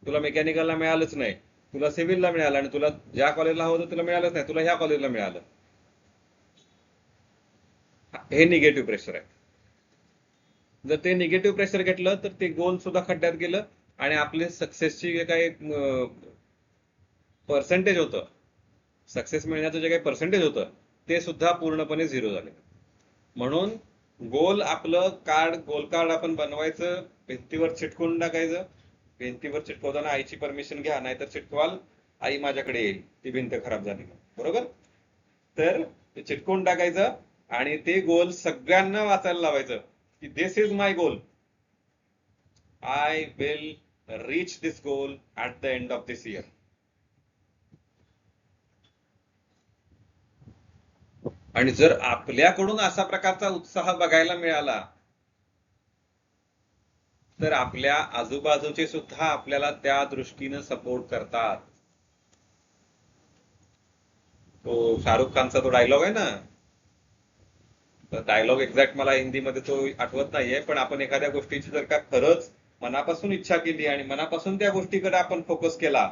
तुला मेकॅनिकलला मिळालंच नाही, तुला सिव्हिलला मिळालं आणि तुला ज्या कॉलेजला हवं होतं तुला मिळालंच नाही, तुला ह्या कॉलेजला मिळालं. हे निगेटिव्ह प्रेशर आहे. जर ते निगेटिव्ह प्रेशर घेतलं तर ते गोल सुद्धा खड्ड्यात गेलं आणि आपले सक्सेसची जे काही पर्सेंटेज होतं, सक्सेस मिळण्याचं जे काही पर्सेंटेज होतं ते सुद्धा पूर्णपणे झिरो झाले. म्हणून गोल आपलं कार्ड, गोल कार्ड आपण बनवायचं, भिंतीवर चिटकवून टाकायचं. भिंतीवर चिटकवताना आईची परमिशन घ्या, नाहीतर चिटकवाल आई माझ्याकडे येईल ती भिंत खराब झाली, बरोबर. तर ते चिटकवून टाकायचं आणि ते गोल सगळ्यांना वाचायला लावायचं की this is my goal, I will reach this goal at the end of this year. आणि जर आपल्याकडून असा प्रकारचा उत्साह बघायला मिळाला तर आपल्या आजूबाजूचे सुद्धा आपल्याला त्या दृष्टीनं सपोर्ट करतात. तो शाहरुख खानचा तो डायलॉग आहे ना, डायलॉग एक्झॅक्ट मला हिंदीमध्ये तो आठवत नाहीये, पण आपण एखाद्या गोष्टीची जर का खरंच मनापासून इच्छा केली आणि मनापासून त्या गोष्टीकडे आपण फोकस केला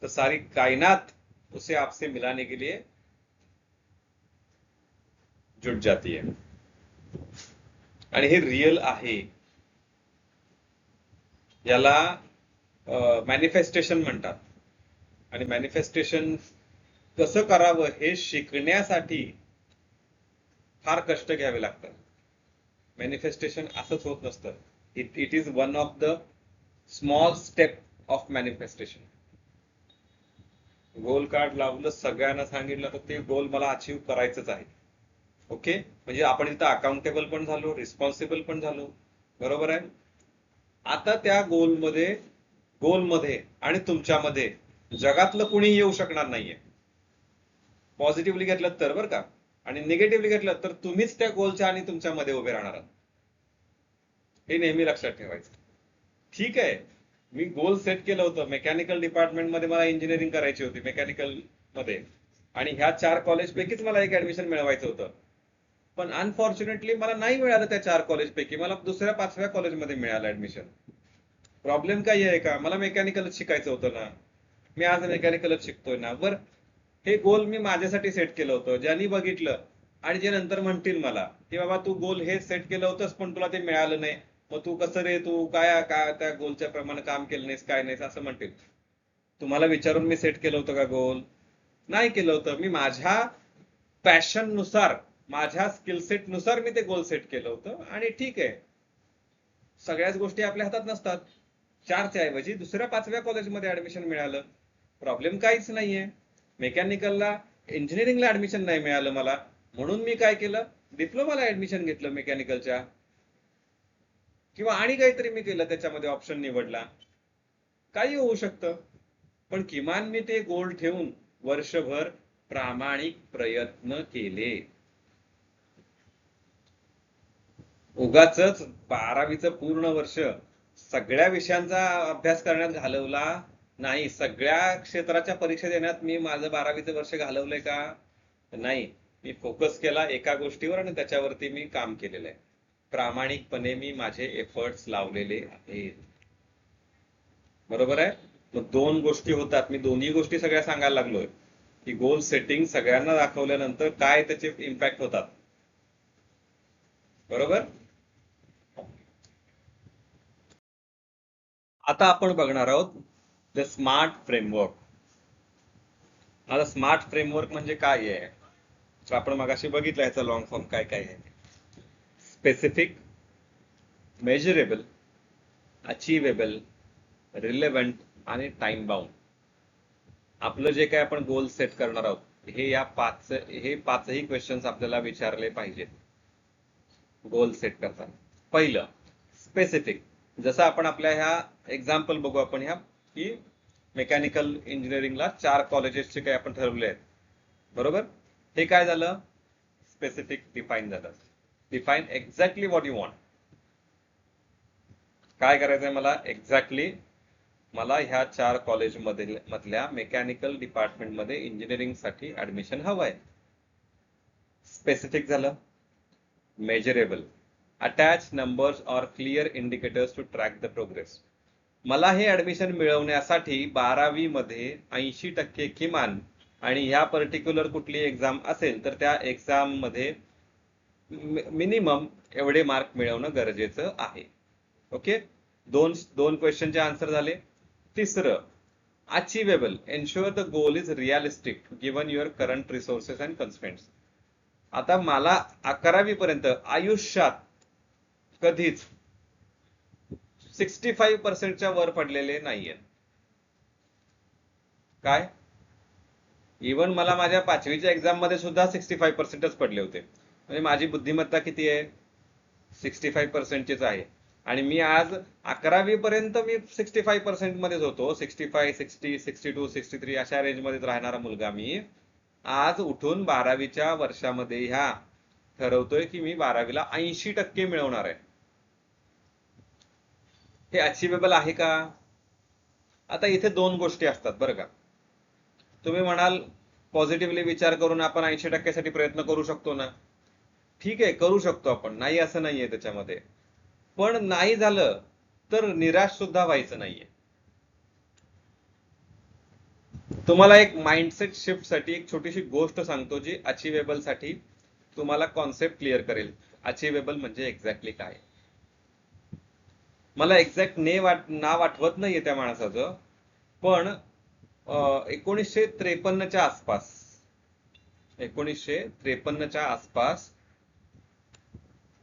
तर सारी कायनात उसे आपसे मिलाने के लिए जुट जाती है. आणि हे रिअल आहे. याला मॅनिफेस्टेशन म्हणतात. आणि मॅनिफेस्टेशन कसं करावं हे शिकण्यासाठी फार कष्ट घ्यावे लागतात. मॅनिफेस्टेशन असंच होत नसतं. It is one of the small step of manifestation. Goal card लावलं, सगळ्यांना सांगितलं तर ते गोल मला अचीव करायचंच आहे. ओके, म्हणजे आपण इथं अकाउंटेबल पण झालो, रिस्पॉन्सिबल पण झालो. बरोबर आहे. आता त्या गोलमध्ये आणि तुमच्यामध्ये जगातलं कुणी येऊ शकणार नाहीये. पॉझिटिव्हली घेतलं तर बरं का, आणि निगेटिव्हली घेतलं तर तुम्हीच त्या गोलच्या आणि तुमच्यामध्ये उभे राहणार आहात. हे नेहमी लक्षात ठेवायचं. ठीक आहे, मी गोल सेट केलं होतं, मेकॅनिकल डिपार्टमेंट मध्ये मला इंजिनिअरिंग करायची होती मेकॅनिकल मध्ये, आणि ह्या 4 कॉलेज पैकीच मला एक ऍडमिशन मिळवायचं होतं. पण अनफॉर्च्युनेटली मला नाही मिळालं त्या 4 कॉलेज पैकी, मला दुसऱ्या 5व्या कॉलेजमध्ये मिळालं ऍडमिशन. प्रॉब्लेम काही आहे का? मला मेकॅनिकलच शिकायचं होतं ना, मी आज मेकॅनिकलच शिकतोय ना. बर, हे गोल मी माझ्यासाठी सेट केलं होतं. ज्यांनी बघितलं आणि जे नंतर म्हणतील मला की बाबा तू गोल हे सेट केलं होतंस पण तुला ते मिळालं नाही, मग तू कसं रे, तू काय काय त्या गोलच्या प्रमाणे काम केलं नाहीस, काय नाहीस असं म्हणतील. तुम्हाला विचारून मी सेट केलं होतं का गोल? नाही केलं होतं. मी माझ्या पॅशन नुसार, माझ्या स्किल सेट नुसार मी ते गोल सेट केलं होतं. आणि ठीक आहे, सगळ्याच गोष्टी आपल्या हातात नसतात. 4च्या ऐवजी दुसऱ्या 5व्या कॉलेजमध्ये ऍडमिशन मिळालं, प्रॉब्लेम काहीच नाहीये. मेकॅनिकलला, इंजिनिअरिंगला ऍडमिशन नाही मिळालं मला, म्हणून मी काय केलं, डिप्लोमाला ऍडमिशन घेतलं मेकॅनिकलच्या, किंवा आणि काहीतरी मी केलं, त्याच्यामध्ये ऑप्शन निवडला. काही होऊ शकतं. पण किमान मी ते गोल ठेवून वर्षभर प्रामाणिक प्रयत्न केले. उगाचच 12वीचं पूर्ण वर्ष सगळ्या विषयांचा अभ्यास करण्यात घालवला नाही. सगळ्या क्षेत्राच्या परीक्षा देण्यात मी माझं 12वीचं वर्ष घालवलंय का? नाही. मी फोकस केला एका गोष्टीवर आणि त्याच्यावरती मी काम केलेलं आहे. प्रामाणिकपणे मी माझे एफर्ट्स लावलेले आहेत. बरोबर आहे. मग 2 गोष्टी होतात. मी दोन्ही गोष्टी सगळ्या सांगायला लागलोय की गोल सेटिंग सगळ्यांना दाखवल्यानंतर काय त्याचे इम्पॅक्ट होतात. बरोबर. आता आपण बघणार आहोत द स्मार्ट फ्रेमवर्क. आता स्मार्ट फ्रेमवर्क म्हणजे काय आहे, तर आपण मगाशी बघितलं याचा लॉंग फॉर्म काय काय आहे. स्पेसिफिक, मेजरेबल, अचिवेबल, रिलेव्हंट आणि टाइम बाउंड. आपलं जे काय आपण गोल सेट करणार आहोत हे पाचही क्वेश्चन्स आपल्याला विचारले पाहिजेत गोल सेट करताना. पहिलं, स्पेसिफिक. जसं आपण आपल्या ह्या एक्झाम्पल बघू आपण ह्या, की मेकॅनिकल इंजिनिअरिंगला 4 कॉलेजेसचे काही आपण ठरवले आहेत. बरोबर. हे काय झालं, स्पेसिफिक डिफाईन झालं. Define exactly what you want. काय करायचंय मला, एक्झॅक्टली मला ह्या 4 कॉलेज मधल्या मेकॅनिकल डिपार्टमेंटमध्ये इंजिनिअरिंग साठी ऍडमिशन हवंय. स्पेसिफिक झालं. Measurable, attach numbers or clear indicators to track the progress. मला हे ऍडमिशन मिळवण्यासाठी 12वी मध्ये 80% किमान, आणि ह्या पर्टिक्युलर कुठली एक्झाम असेल तर त्या एक्झाम मध्ये मिनिमम एवढे मार्क मिळवणं गरजेचं आहे. ओके, दोन क्वेश्चनचे आन्सर झाले. तिसरं, achievable. Ensure the goal is realistic given your current resources and constraints. आता मला 11वी पर्यंत आयुष्यात कधीच 65% वर पडलेले नाहीये. काय, इव्हन मला माझ्या 5वीच्या एक्झाम मध्ये सुद्धा 65%च पडले होते. म्हणजे माझी बुद्धिमत्ता किती आहे, 65%चीच आहे. आणि मी आज 11वी पर्यंत मी 65% मध्येच होतो. 65, 60, 62, 63 अशा रेंज मध्येच राहणारा मुलगा मी आज उठून 12वीच्या वर्षामध्ये ह्या ठरवतोय की मी 12वीला 80% मिळवणार आहे. हे अचिवेबल आहे का? आता इथे 2 गोष्टी असतात बरं का. तुम्ही म्हणाल पॉझिटिव्हली विचार करून आपण 80%साठी प्रयत्न करू शकतो ना. ठीक आहे, करू शकतो आपण, नाही असं नाहीये त्याच्यामध्ये. पण नाही झालं तर निराश सुद्धा व्हायचं नाहीये. तुम्हाला एक माइंडसेट शिफ्ट साठी एक छोटीशी गोष्ट सांगतो जी अचिवेबल साठी तुम्हाला कॉन्सेप्ट क्लिअर करेल. अचिवेबल म्हणजे एक्झॅक्टली काय. मला एक्झॅक्ट नाव आठवत नाहीये त्या माणसाचं, पण 1953च्या आसपास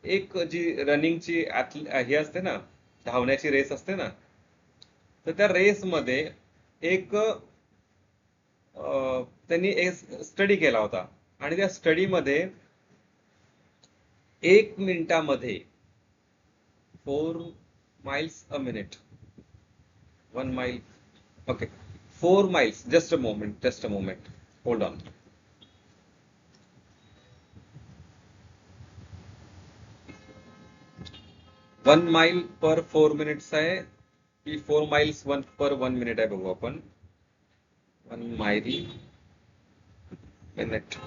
एक जी रनिंगची ही असते ना, धावण्याची रेस असते ना, तर त्या रेसमध्ये एक त्यांनी एक स्टडी केला होता आणि त्या स्टडीमध्ये 1 मिनिटामध्ये 4 miles a minute, 1 mile, okay, 4 miles, just a moment, hold on. 1 mile per 4 minutes आहे की 4 miles per 1 minute आहे, बघू आपण. 1 mile minute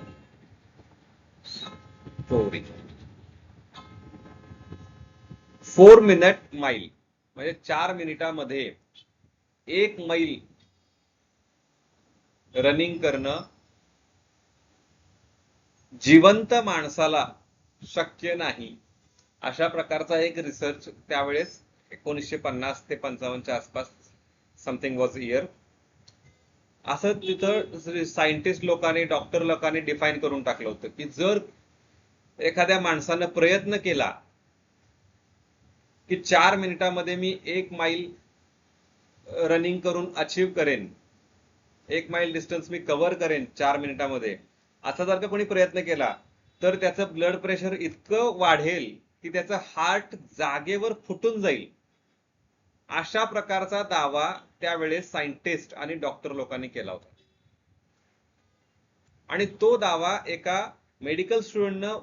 4 minute mile म्हणजे 4 मिनिटामध्ये 1 मैल रनिंग करणं जिवंत माणसाला शक्य नाही, अशा प्रकारचा एक रिसर्च त्यावेळेस 1950 ते 55च्या आसपास, समथिंग वॉज इयर, असं तिथं सायंटिस्ट लोकांनी, डॉक्टर लोकांनी डिफाईन करून टाकलं होतं की जर एखाद्या माणसानं प्रयत्न केला की 4 मिनिटामध्ये मी 1 मैल रनिंग करून अचीव करेन, 1 मैल डिस्टन्स मी कव्हर करेन 4 मिनिटामध्ये, असा जर का कोणी प्रयत्न केला तर त्याचं ब्लड प्रेशर इतकं वाढेल की त्याचं हार्ट जागेवर फुटून जाईल, अशा प्रकारचा दावा त्यावेळेस सायंटिस्ट आणि डॉक्टर लोकांनी केला होता. आणि तो दावा एका मेडिकल स्टुडंटनं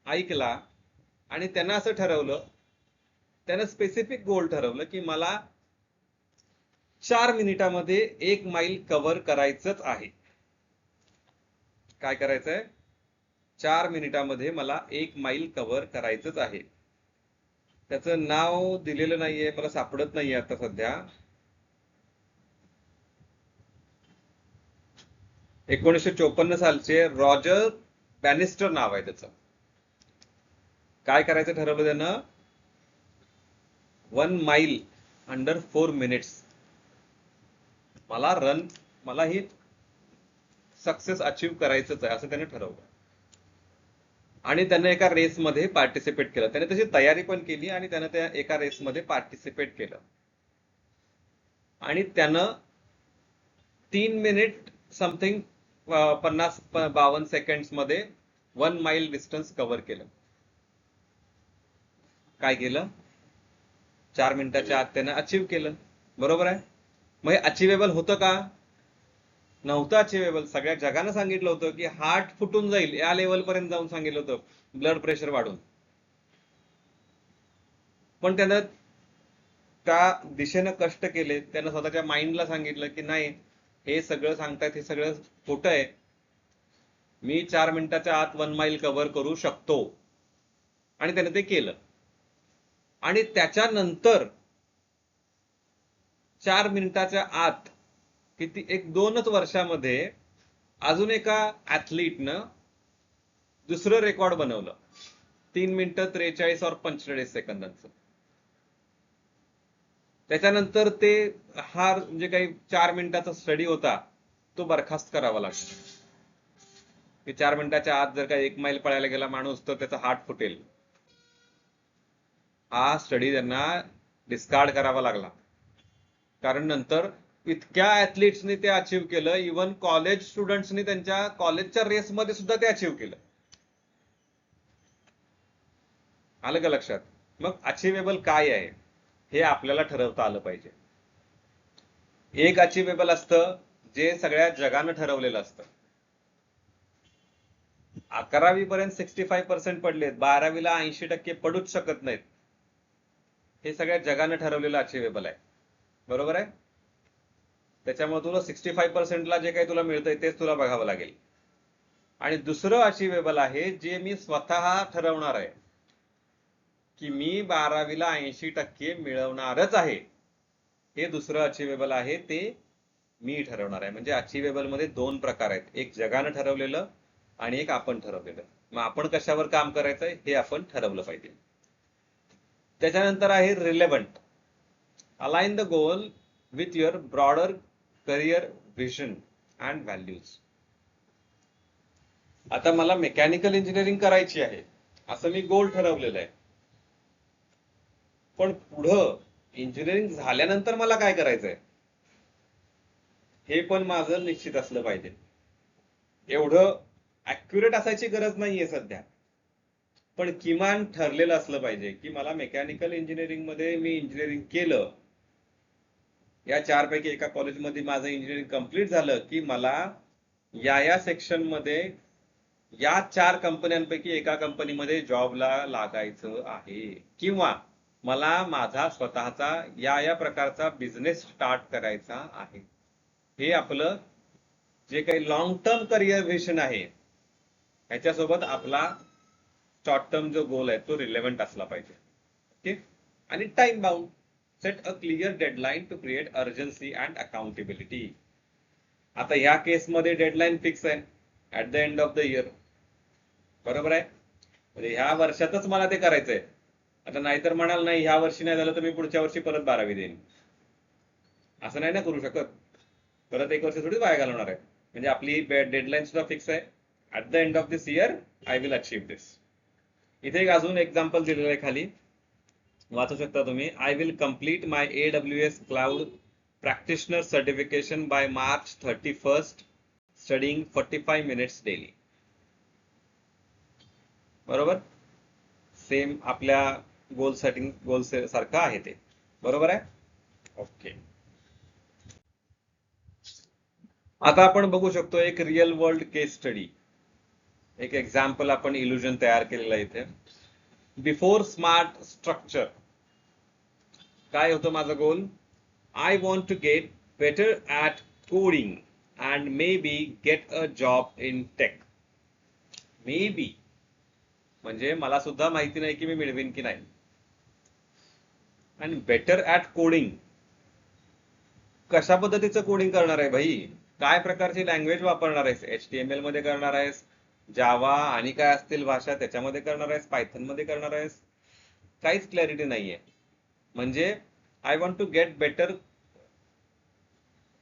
ऐकला आणि त्यांना असं ठरवलं, त्यानं स्पेसिफिक गोल ठरवलं की मला 4 मिनिटामध्ये 1 मैल कव्हर करायचंच आहे. काय करायचंय? 4 मिनिटामध्ये मला 1 मैल कव्हर करायचंच आहे. त्याचं नाव दिलेलं नाहीये, मला सापडत नाहीये आता सध्या. 1954 सालचे रॉजर बॅनिस्टर नाव आहे त्याचं. काय करायचं ठरवलं त्यानं? 1 मैल अंडर 4 मिनिट्स. मला ही सक्सेस अचीव करायचंच आहे असं त्याने ठरवलं. आणि त्याने एका रेसमध्ये पार्टिसिपेट केलं. त्याने तशी तयारी पण केली आणि त्यानं त्या एका रेसमध्ये पार्टिसिपेट केलं. आणि त्यानं 3 मिनिट समथिंग 50-52 सेकंड्समध्ये 1 मैल डिस्टन्स कव्हर केलं. काय केलं? 4 मिनिटाच्या आत त्यानं अचीव केलं. बरोबर आहे? मग हे अचिवेबल होतं का? नव्हतं अचिवेबल. सगळ्या जगानं सांगितलं होतं की हार्ट फुटून जाईल, या लेवल पर्यंत जाऊन सांगितलं होतं, ब्लड प्रेशर वाढून. पण त्यानं त्या दिशेनं कष्ट केले. त्यानं स्वतःच्या माइंडला सांगितलं की नाही, हे सगळं सांगतायत हे सगळं खोटं आहे, मी 4 मिनिटाच्या आत 1 मैल कव्हर करू शकतो. आणि त्याने ते केलं. आणि त्याच्यानंतर 4 मिनिटाच्या आत किती, 1-2च वर्षामध्ये अजून एका ऍथलीटनं दुसरं रेकॉर्ड बनवलं, 3 मिनिटं 43 और 45 सेकंदांचं. त्याच्यानंतर ते हा म्हणजे काही 4 मिनिटाचा स्टडी होता तो बरखास्त करावा लागला की 4 मिनिटाच्या आत जर का 1 मैल पळायला गेला माणूस तर त्याचा हार्ट फुटेल. हा स्टडी त्यांना डिस्कार्ड करावा लागला, कारण नंतर इतक्या ऍथलीट्सनी ते अचीव केलं. इव्हन कॉलेज स्टुडंट्सनी त्यांच्या कॉलेजच्या रेसमध्ये सुद्धा ते अचीव केलं. आलं का लक्षात? मग अचिवेबल काय आहे हे आपल्याला ठरवता आलं पाहिजे. एक अचिवेबल असतं जे सगळ्या जगानं ठरवलेलं असतं. 11वी पर्यंत 65% पडलेत, 12वीला 80% पडूच शकत नाहीत. हे सगळ्या जगानं ठरवलेलं अचिवेबल आहे. बरोबर आहे? त्याच्यामुळे तुला 65%ला जे काही तुला मिळतंय तेच तुला बघावं लागेल. आणि दुसरं अचिवेबल आहे जे मी स्वतः ठरवणार आहे की मी 12वीला 80% मिळवणारच आहे. हे दुसरं अचिवेबल आहे, ते मी ठरवणार आहे. म्हणजे अचिवेबल मध्ये 2 प्रकार आहेत, एक जगानं ठरवलेलं आणि एक आपण ठरवलेलं. मग आपण कशावर काम करायचंय हे आपण ठरवलं पाहिजे. त्याच्यानंतर आहे relevant. Align the goal with your broader career vision and values. आता मला मेकॅनिकल इंजिनिअरिंग करायची आहे असं मी गोल ठरवलेलं आहे. पण पुढं इंजिनिअरिंग झाल्यानंतर मला काय करायचंय हे पण माझं निश्चित असलं पाहिजे. एवढं ऍक्युरेट असायची गरज नाहीये सध्या, पण किमान ठरलेलं असलं पाहिजे की मला मेकॅनिकल इंजिनिअरिंग मध्ये मी इंजिनिअरिंग केलं, या 4 पैकी एका कॉलेजमध्ये माझं इंजिनिअरिंग कम्प्लीट झालं की मला या सेक्शन मध्ये या 4 कंपन्यांपैकी एका कंपनीमध्ये जॉबला लागायचं आहे, किंवा मला माझा स्वतःचा या प्रकारचा बिझनेस स्टार्ट करायचा आहे. हे आपलं जे काही लॉंग टर्म करिअर व्हिजन आहे ह्याच्यासोबत आपला शॉर्ट टर्म जो गोल आहे तो रिलेव्हंट असला पाहिजे. ओके. आणि time bound. Set a clear deadline to create urgency and accountability. आता ह्या केसमध्ये डेडलाईन फिक्स आहे, at the end of the year. बरोबर आहे. म्हणजे ह्या वर्षातच मला ते करायचंय. आता नाहीतर म्हणाल नाही ह्या वर्षी नाही झालं तर मी पुढच्या वर्षी परत 12वी देईन, असं नाही ना करू शकत. परत एक वर्ष थोडी वाया घालवणार आहे. म्हणजे आपली डेडलाईन सुद्धा फिक्स आहे, at the end of this year I will achieve this. इथे एक अजून एक्झाम्पल दिलेलं आहे खाली, वाचू शकता तुम्ही. I will complete my AWS cloud practitioner certification by March 31st, studying 45 minutes daily. बरोबर. सेम आपल्या गोल सारखं आहे ते. बरोबर आहे. ओके. आता आपण बघू शकतो एक रिअल वर्ल्ड केस स्टडी, एक एक्झाम्पल आपण इल्युजन तयार केलेलं आहे इथे. बिफोर स्मार्ट स्ट्रक्चर काय होतं माझं goal? I want to get better at coding and maybe get a job in tech. Maybe म्हणजे मला सुद्धा माहिती नाही की मी मिळवीन की नाही. आणि बेटर ॲट कोडिंग, कशा पद्धतीचं कोडिंग करणार आहे भाई? काय प्रकारची लँग्वेज वापरणार आहेस? HTML मध्ये करणार आहेस, जावा आणि काय असतील भाषा त्याच्यामध्ये करणार आहेस, पायथन मध्ये करणार आहेस? काहीच क्लॅरिटी नाहीये. म्हणजे I want to get better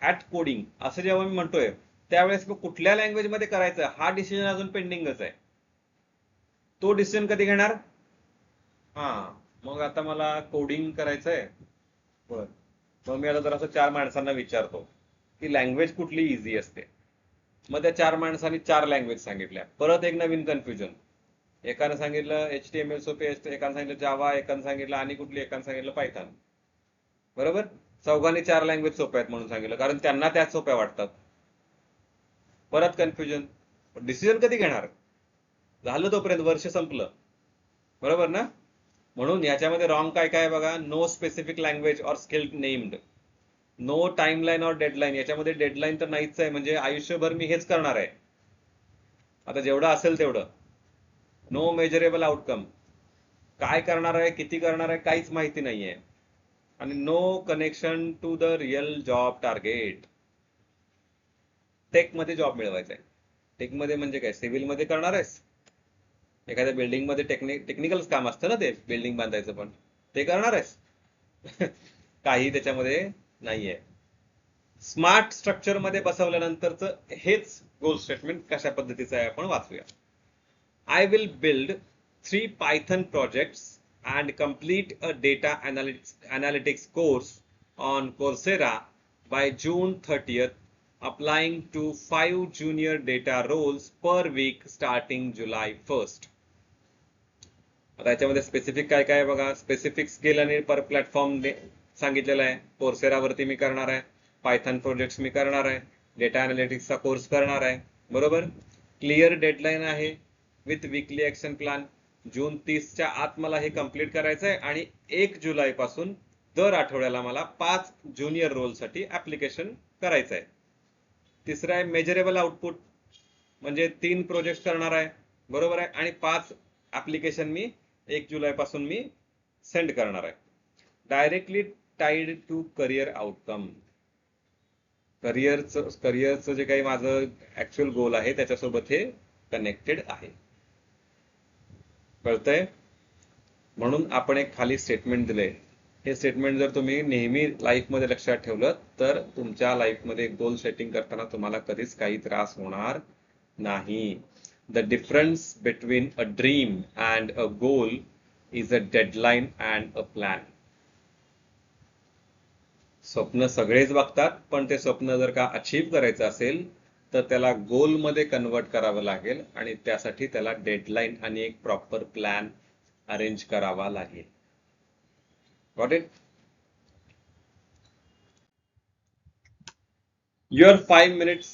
at coding असं जेव्हा मी म्हणतोय त्यावेळेस मग कुठल्या लँग्वेज मध्ये करायचं हा डिसिजन अजून पेंडिंगच आहे. तो डिसिजन कधी घेणार? हा, मग आता मला कोडिंग करायचंय. बर, मग मी आता जर असं 4 माणसांना विचारतो की लँग्वेज कुठली इझी असते. मग त्या 4 माणसांनी 4 लँग्वेज सांगितल्या. परत एक नवीन कन्फ्युजन. एकानं सांगितलं HTML सोपे असते, एकानं सांगितलं जावा, एकानं सांगितलं आणि कुठली, एकानं सांगितलं पायथन. बरोबर. चौघांनी 4 लँग्वेज सोप्या आहेत म्हणून सांगितलं, कारण त्यांना त्या सोप्या वाटतात. परत कन्फ्युजन. डिसिजन कधी घेणार? झालं तोपर्यंत वर्ष संपलं. बरोबर ना. म्हणून याच्यामध्ये रॉंग काय काय बघा. No specific language or skill named, no timeline or deadline. याच्यामध्ये डेडलाईन तर नाहीच आहे, म्हणजे आयुष्यभर मी हेच करणार आहे, आता जेवढं असेल तेवढं. नो मेजरेबल आउटकम, काय करणार आहे, किती करणार आहे, काहीच माहिती नाहीये. आणि no connection to the real job target. Tech मध्ये जॉब मिळवायचा आहे. टेक मध्ये म्हणजे काय? सिव्हिल मध्ये करणार आहेस, एखाद्या बिल्डिंग मध्ये टेक्निकल काम असतं ना, ते बिल्डिंग बांधायचं, पण ते करणार आहेस? काही त्याच्यामध्ये नाहीये. स्मार्ट स्ट्रक्चर मध्ये बसवल्यानंतरच हेच गोल स्टेटमेंट कशा पद्धतीचं आहे आपण वाचूया. I will build 3 Python projects and complete a data analytics course on Coursera by June 30th, applying to 5 junior data roles per week starting July 1st. आता याच्यामध्ये स्पेसिफिक काय काय बघा. स्पेसिफिक स्किल आणि पर प्लॅटफॉर्म सांगितलेलं आहे. कोर्सेरा वरती मी करणार आहे, पायथन प्रोजेक्ट्स मी करणार आहे, डेटा अनालिटिक्सचा कोर्स करणार आहे. बरोबर. क्लिअर डेडलाईन आहे विथ वीकली ऍक्शन प्लॅन. जून 30च्या आत मला हे कम्प्लीट करायचं आहे आणि 1 जुलै पासून दर आठवड्याला मला 5 ज्युनियर रोलसाठी ऍप्लिकेशन करायचं आहे. तिसरं आहे मेजरेबल आउटपुट, म्हणजे 3 प्रोजेक्ट करणार आहे. बरोबर आहे. आणि 5 ऍप्लिकेशन मी 1 जुलै पासून मी सेंड करणार आहे. Directly tied to career outcome. करिअरचं जे काही माझं ऍक्च्युअल गोल आहे त्याच्यासोबत हे कनेक्टेड आहे. कळतंय? म्हणून आपण एक खाली स्टेटमेंट दिलंय. हे स्टेटमेंट जर तुम्ही नेहमी लाईफमध्ये लक्षात ठेवलं तर तुमच्या लाईफमध्ये गोल सेटिंग करताना तुम्हाला कधीच काही त्रास होणार नाही. The difference between a dream and a goal is a deadline and a plan. स्वप्न सगळेच बघतात, पण ते स्वप्न जर का अचीव करायचं असेल तर त्याला गोलमध्ये कन्वर्ट करावं लागेल आणि त्यासाठी त्याला डेडलाईन आणि एक प्रॉपर प्लॅन अरेंज करावा लागेल. Got it? Your 5 minutes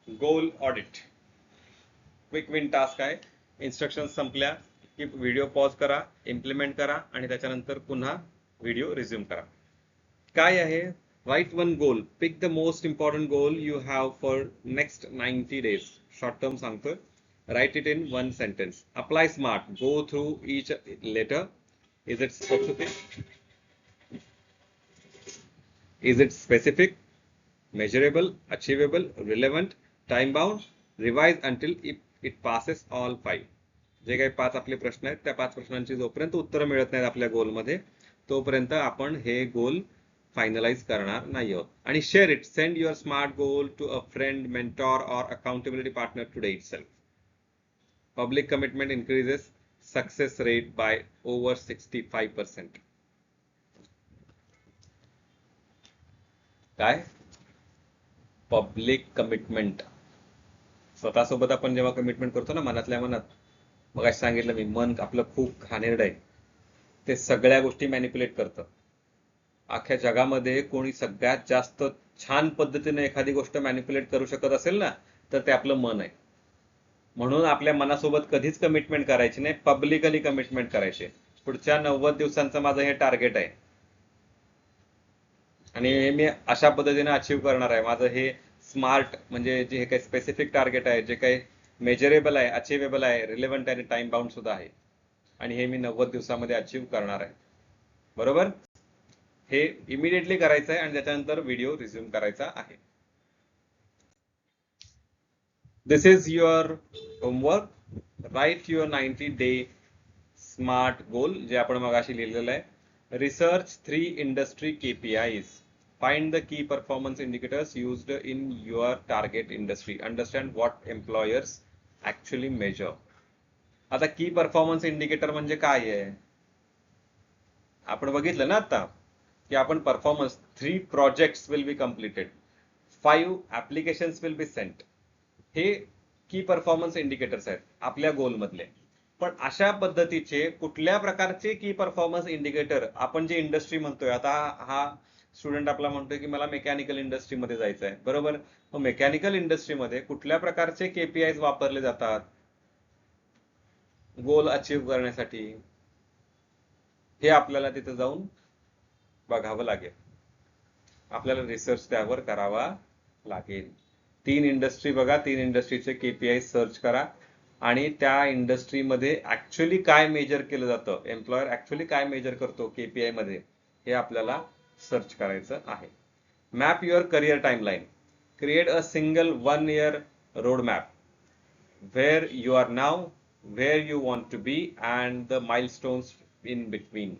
goal audit. Quick win task आहे. इन्स्ट्रक्शन संपल्या की व्हिडिओ पॉज करा, इम्प्लिमेंट करा आणि त्याच्यानंतर पुन्हा व्हिडिओ रिझ्यूम करा. काय आहे? Write one goal. Pick the most important goal you have for next 90 days. Short term सांगतोय. Write it in 1 sentence. Apply smart. Go through each letter. Is it specific? Is it specific, measurable, achievable, relevant, time bound? Revise until it passes all 5. जे काही 5 आपले प्रश्न आहेत त्या 5 प्रश्नांची जोपर्यंत उत्तरं मिळत नाहीत आपल्या गोलमध्ये तोपर्यंत आपण हे गोल फायनलाइज करणार नाही आहोत. आणि share it. Send your smart goal to a friend, mentor or accountability partner today itself. Public commitment increases success rate by over 65%. काय? Public commitment. स्वतःसोबत आपण जेव्हा कमिटमेंट करतो ना मनातल्या मनात, मग असं सांगितलं मी, मन आपलं खूप घाणेरडं आहे. ते सगळ्या गोष्टी मॅनिप्युलेट करतं. अख्ख्या जगामध्ये कोणी सगळ्यात जास्त छान पद्धतीने एखादी गोष्ट मॅनिप्युलेट करू शकत असेल ना तर ते आपलं मन आहे. म्हणून आपल्या मनासोबत कधीच कमिटमेंट करायची नाही, पब्लिकली कमिटमेंट करायची. पुढच्या 90 दिवसांचं माझं हे टार्गेट आहे आणि हे मी अशा पद्धतीने अचीव्ह करणार आहे. माझं हे स्मार्ट म्हणजे जे हे काही स्पेसिफिक टार्गेट आहे, जे काही मेजरेबल आहे, अचिवेबल आहे, रिलेव्हंट आणि टाइम बाउंड सुद्धा आहे आणि हे मी 90 दिवसामध्ये अचीव्ह करणार आहे. बरोबर? हे इमिडिएटली करायचं आहे आणि त्याच्यानंतर व्हिडिओ रिझ्यूम करायचा आहे. This is your homework. Write your 90-day smart goal, जे आपण मगाशी लिहिलेलं आहे. Research 3 industry KPIs. Find the key performance indicators used in your target industry. Understand what employers actually measure. आता की परफॉर्मन्स इंडिकेटर म्हणजे काय आहे? आपण बघितलं ना आता की आपण performance 3 projects will be completed, 5 applications will be sent. हे की परफॉर्मन्स इंडिकेटर्स आहेत आपल्या गोल मधले. पण अशा पद्धतीचे कुठल्या प्रकारचे की परफॉर्मन्स इंडिकेटर आपण जे इंडस्ट्री म्हणतोय, आता हा स्टुडंट आपला म्हणतोय की मला मेकॅनिकल इंडस्ट्रीमध्ये जायचं आहे, बरोबर? मग मेकॅनिकल इंडस्ट्रीमध्ये कुठल्या प्रकारचे KPIs वापरले जातात गोल अचीव्ह करण्यासाठी हे आपल्याला तिथे जाऊन बघावं लागेल. आपल्याला रिसर्च त्यावर करावा लागेल. 3 इंडस्ट्री बघा, 3 इंडस्ट्रीचे KPI सर्च करा आणि त्या इंडस्ट्रीमध्ये ऍक्च्युअली काय मेजर केलं जातं, एम्प्लॉयर ऍक्च्युअली काय मेजर करतो KPI मध्ये, हे आपल्याला सर्च करायचं आहे. Map your career timeline. Create a single 1 year road map. where you are now, where you want to be and the milestones in between.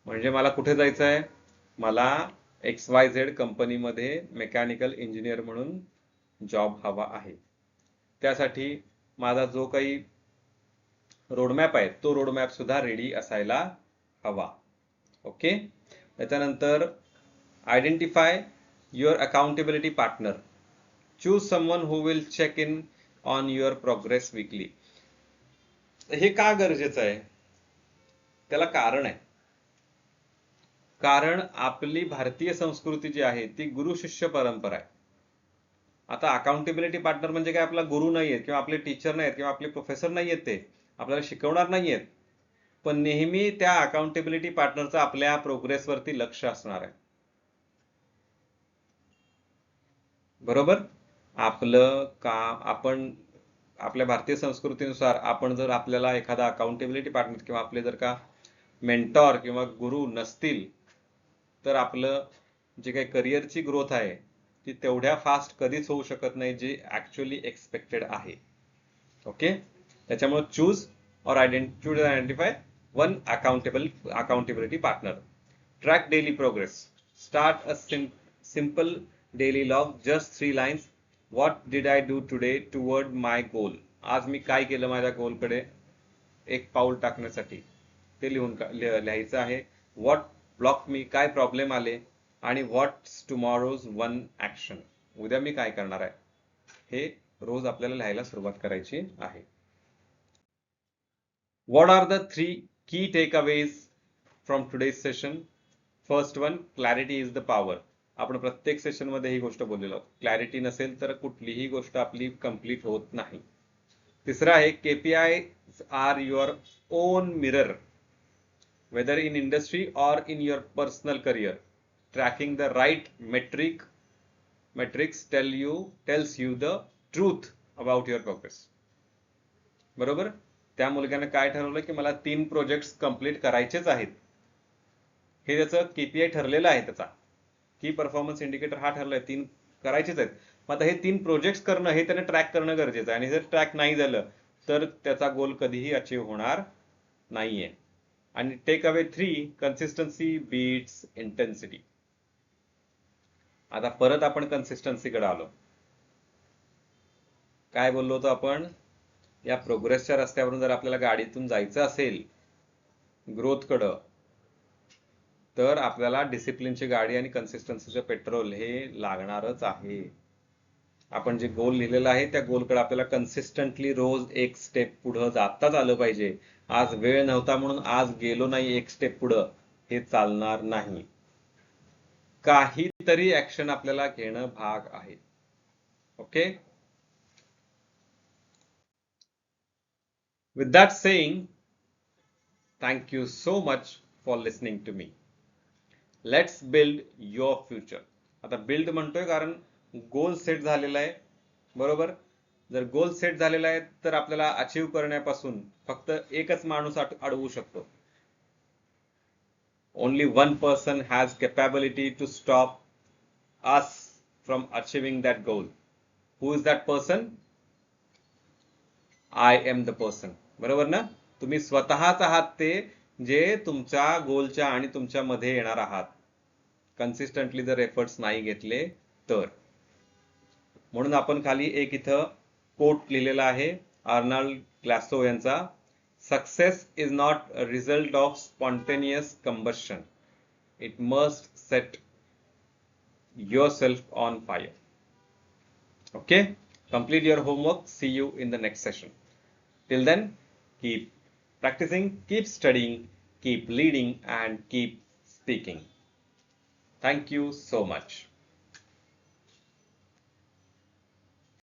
म्हणजे मला कुठे जायचं आहे? मला XYZ कंपनीमध्ये मेकॅनिकल इंजिनियर म्हणून जॉब हवा आहे. त्यासाठी माझा जो काही रोडमॅप आहे तो रोडमॅप सुद्धा रेडी असायला हवा. ओके. त्याच्यानंतर identify your accountability partner. Choose someone who will check in on your progress weekly. हे का गरजेचं आहे? त्याला कारण आहे. कारण आपली भारतीय संस्कृती जी आहे ती गुरु शिष्य परंपरा आहे. आता अकाउंटेबिलिटी पार्टनर म्हणजे काय आपला गुरु नाहीये किंवा आपले टीचर नाहीत किंवा आपले प्रोफेसर नाहीयेत, ते आपल्याला शिकवणार नाहीयेत, पण नेहमी त्या अकाउंटेबिलिटी पार्टनरचं आपल्या प्रोग्रेसवरती लक्ष असणार आहे. बरोबर? आपलं काम आपण आपल्या भारतीय संस्कृतीनुसार आपण जर आपल्याला एखादा अकाउंटेबिलिटी पार्टनर किंवा आपले जर का मेंटॉर किंवा गुरु नसतील तर आपलं जे काही करिअरची ग्रोथ आहे ती तेवढ्या फास्ट कधीच होऊ शकत नाही जे ऍक्च्युअली एक्सपेक्टेड आहे. ओके. त्याच्यामुळे choose identify one accountability partner. Track daily progress. Start a simple daily log, just 3 lines. What did I do today toward my goal. आज मी काय केलं माझ्या गोलकडे एक पाऊल टाकण्यासाठी ते लिहायचं आहे. व्हॉट ब्लॉक मी, काय प्रॉब्लेम आले, आणि व्हॉट्स टुमॉरोज वन ॲक्शन, उद्या मी काय करणार आहे, हे रोज आपल्याला लिहायला सुरुवात करायची आहे. What are the 3 key takeaways from today's session? First one, clarity is the power. आपण प्रत्येक सेशन मध्ये ही गोष्ट बोललेलो आहोत. क्लॅरिटी नसेल तर कुठलीही गोष्ट आपली कंप्लीट होत नाही. तिसरा आहे, KPIs are your own mirror, whether in industry or in your personal career. Tracking the right metrics tells you the truth about your progress. बरोबर. त्या मुलग्यानं काय ठरवलं की मला 3 प्रोजेक्ट्स कंप्लीट करायचेच आहेत, हे त्याचं KPI ठरलेलं आहे. त्याचा की परफॉर्मन्स इंडिकेटर हा ठरलाय 3 करायचेच आहेत. मग आता हे 3 प्रोजेक्ट्स करणं हे त्याने ट्रॅक करणं गरजेचं आहे, आणि जर ट्रॅक नाही झालं तर त्याचा गोल कधीही अचीव होणार नाहीये. आणि take away 3, consistency beats intensity. आता परत आपण कन्सिस्टन्सीकडे आलो. काय बोललो होतो आपण, या प्रोग्रेसच्या रस्त्यावरून जर आपल्याला गाडीतून जायचं असेल ग्रोथकडं, तर आपल्याला डिसिप्लिनची गाडी आणि कन्सिस्टन्सीचं पेट्रोल हे लागणारच आहे. आपण जे गोल लिहिलेलं आहे त्या गोलकडे आपल्याला कन्सिस्टंटली रोज एक स्टेप पुढं जाताच आलं पाहिजे. आज वेळ नव्हता म्हणून आज गेलो नाही एक स्टेप पुढं, हे चालणार नाही. काहीतरी ऍक्शन आपल्याला घेणं भाग आहे. Okay. With that saying, thank you so much for listening to me. Let's build your future. आता बिल्ड म्हणतोय कारण गोल सेट झालेला आहे, बरोबर. जर गोल सेट झालेला आहे तर आपल्याला अचीव करण्यापासून फक्त एकच माणूस अडवू शकतो. Only one person has capability to stop us from achieving that goal. Who is that person? I am the person. बरोबर ना. तुम्ही स्वतःच आहात ते जे तुमच्या गोलच्या आणि तुमच्या मध्ये येणार आहात, कन्सिस्टंटली जर एफर्ट्स नाही घेतले तर. म्हणून आपण खाली एक इथं कोट लिहिलेला आहे आर्नल्ड ग्लासो यांचा, success is not a result of spontaneous combustion, it must set yourself on fire. Okay, complete your homework. See you in the next session. Till then, keep practicing, keep studying, keep leading, and keep speaking. Thank you so much.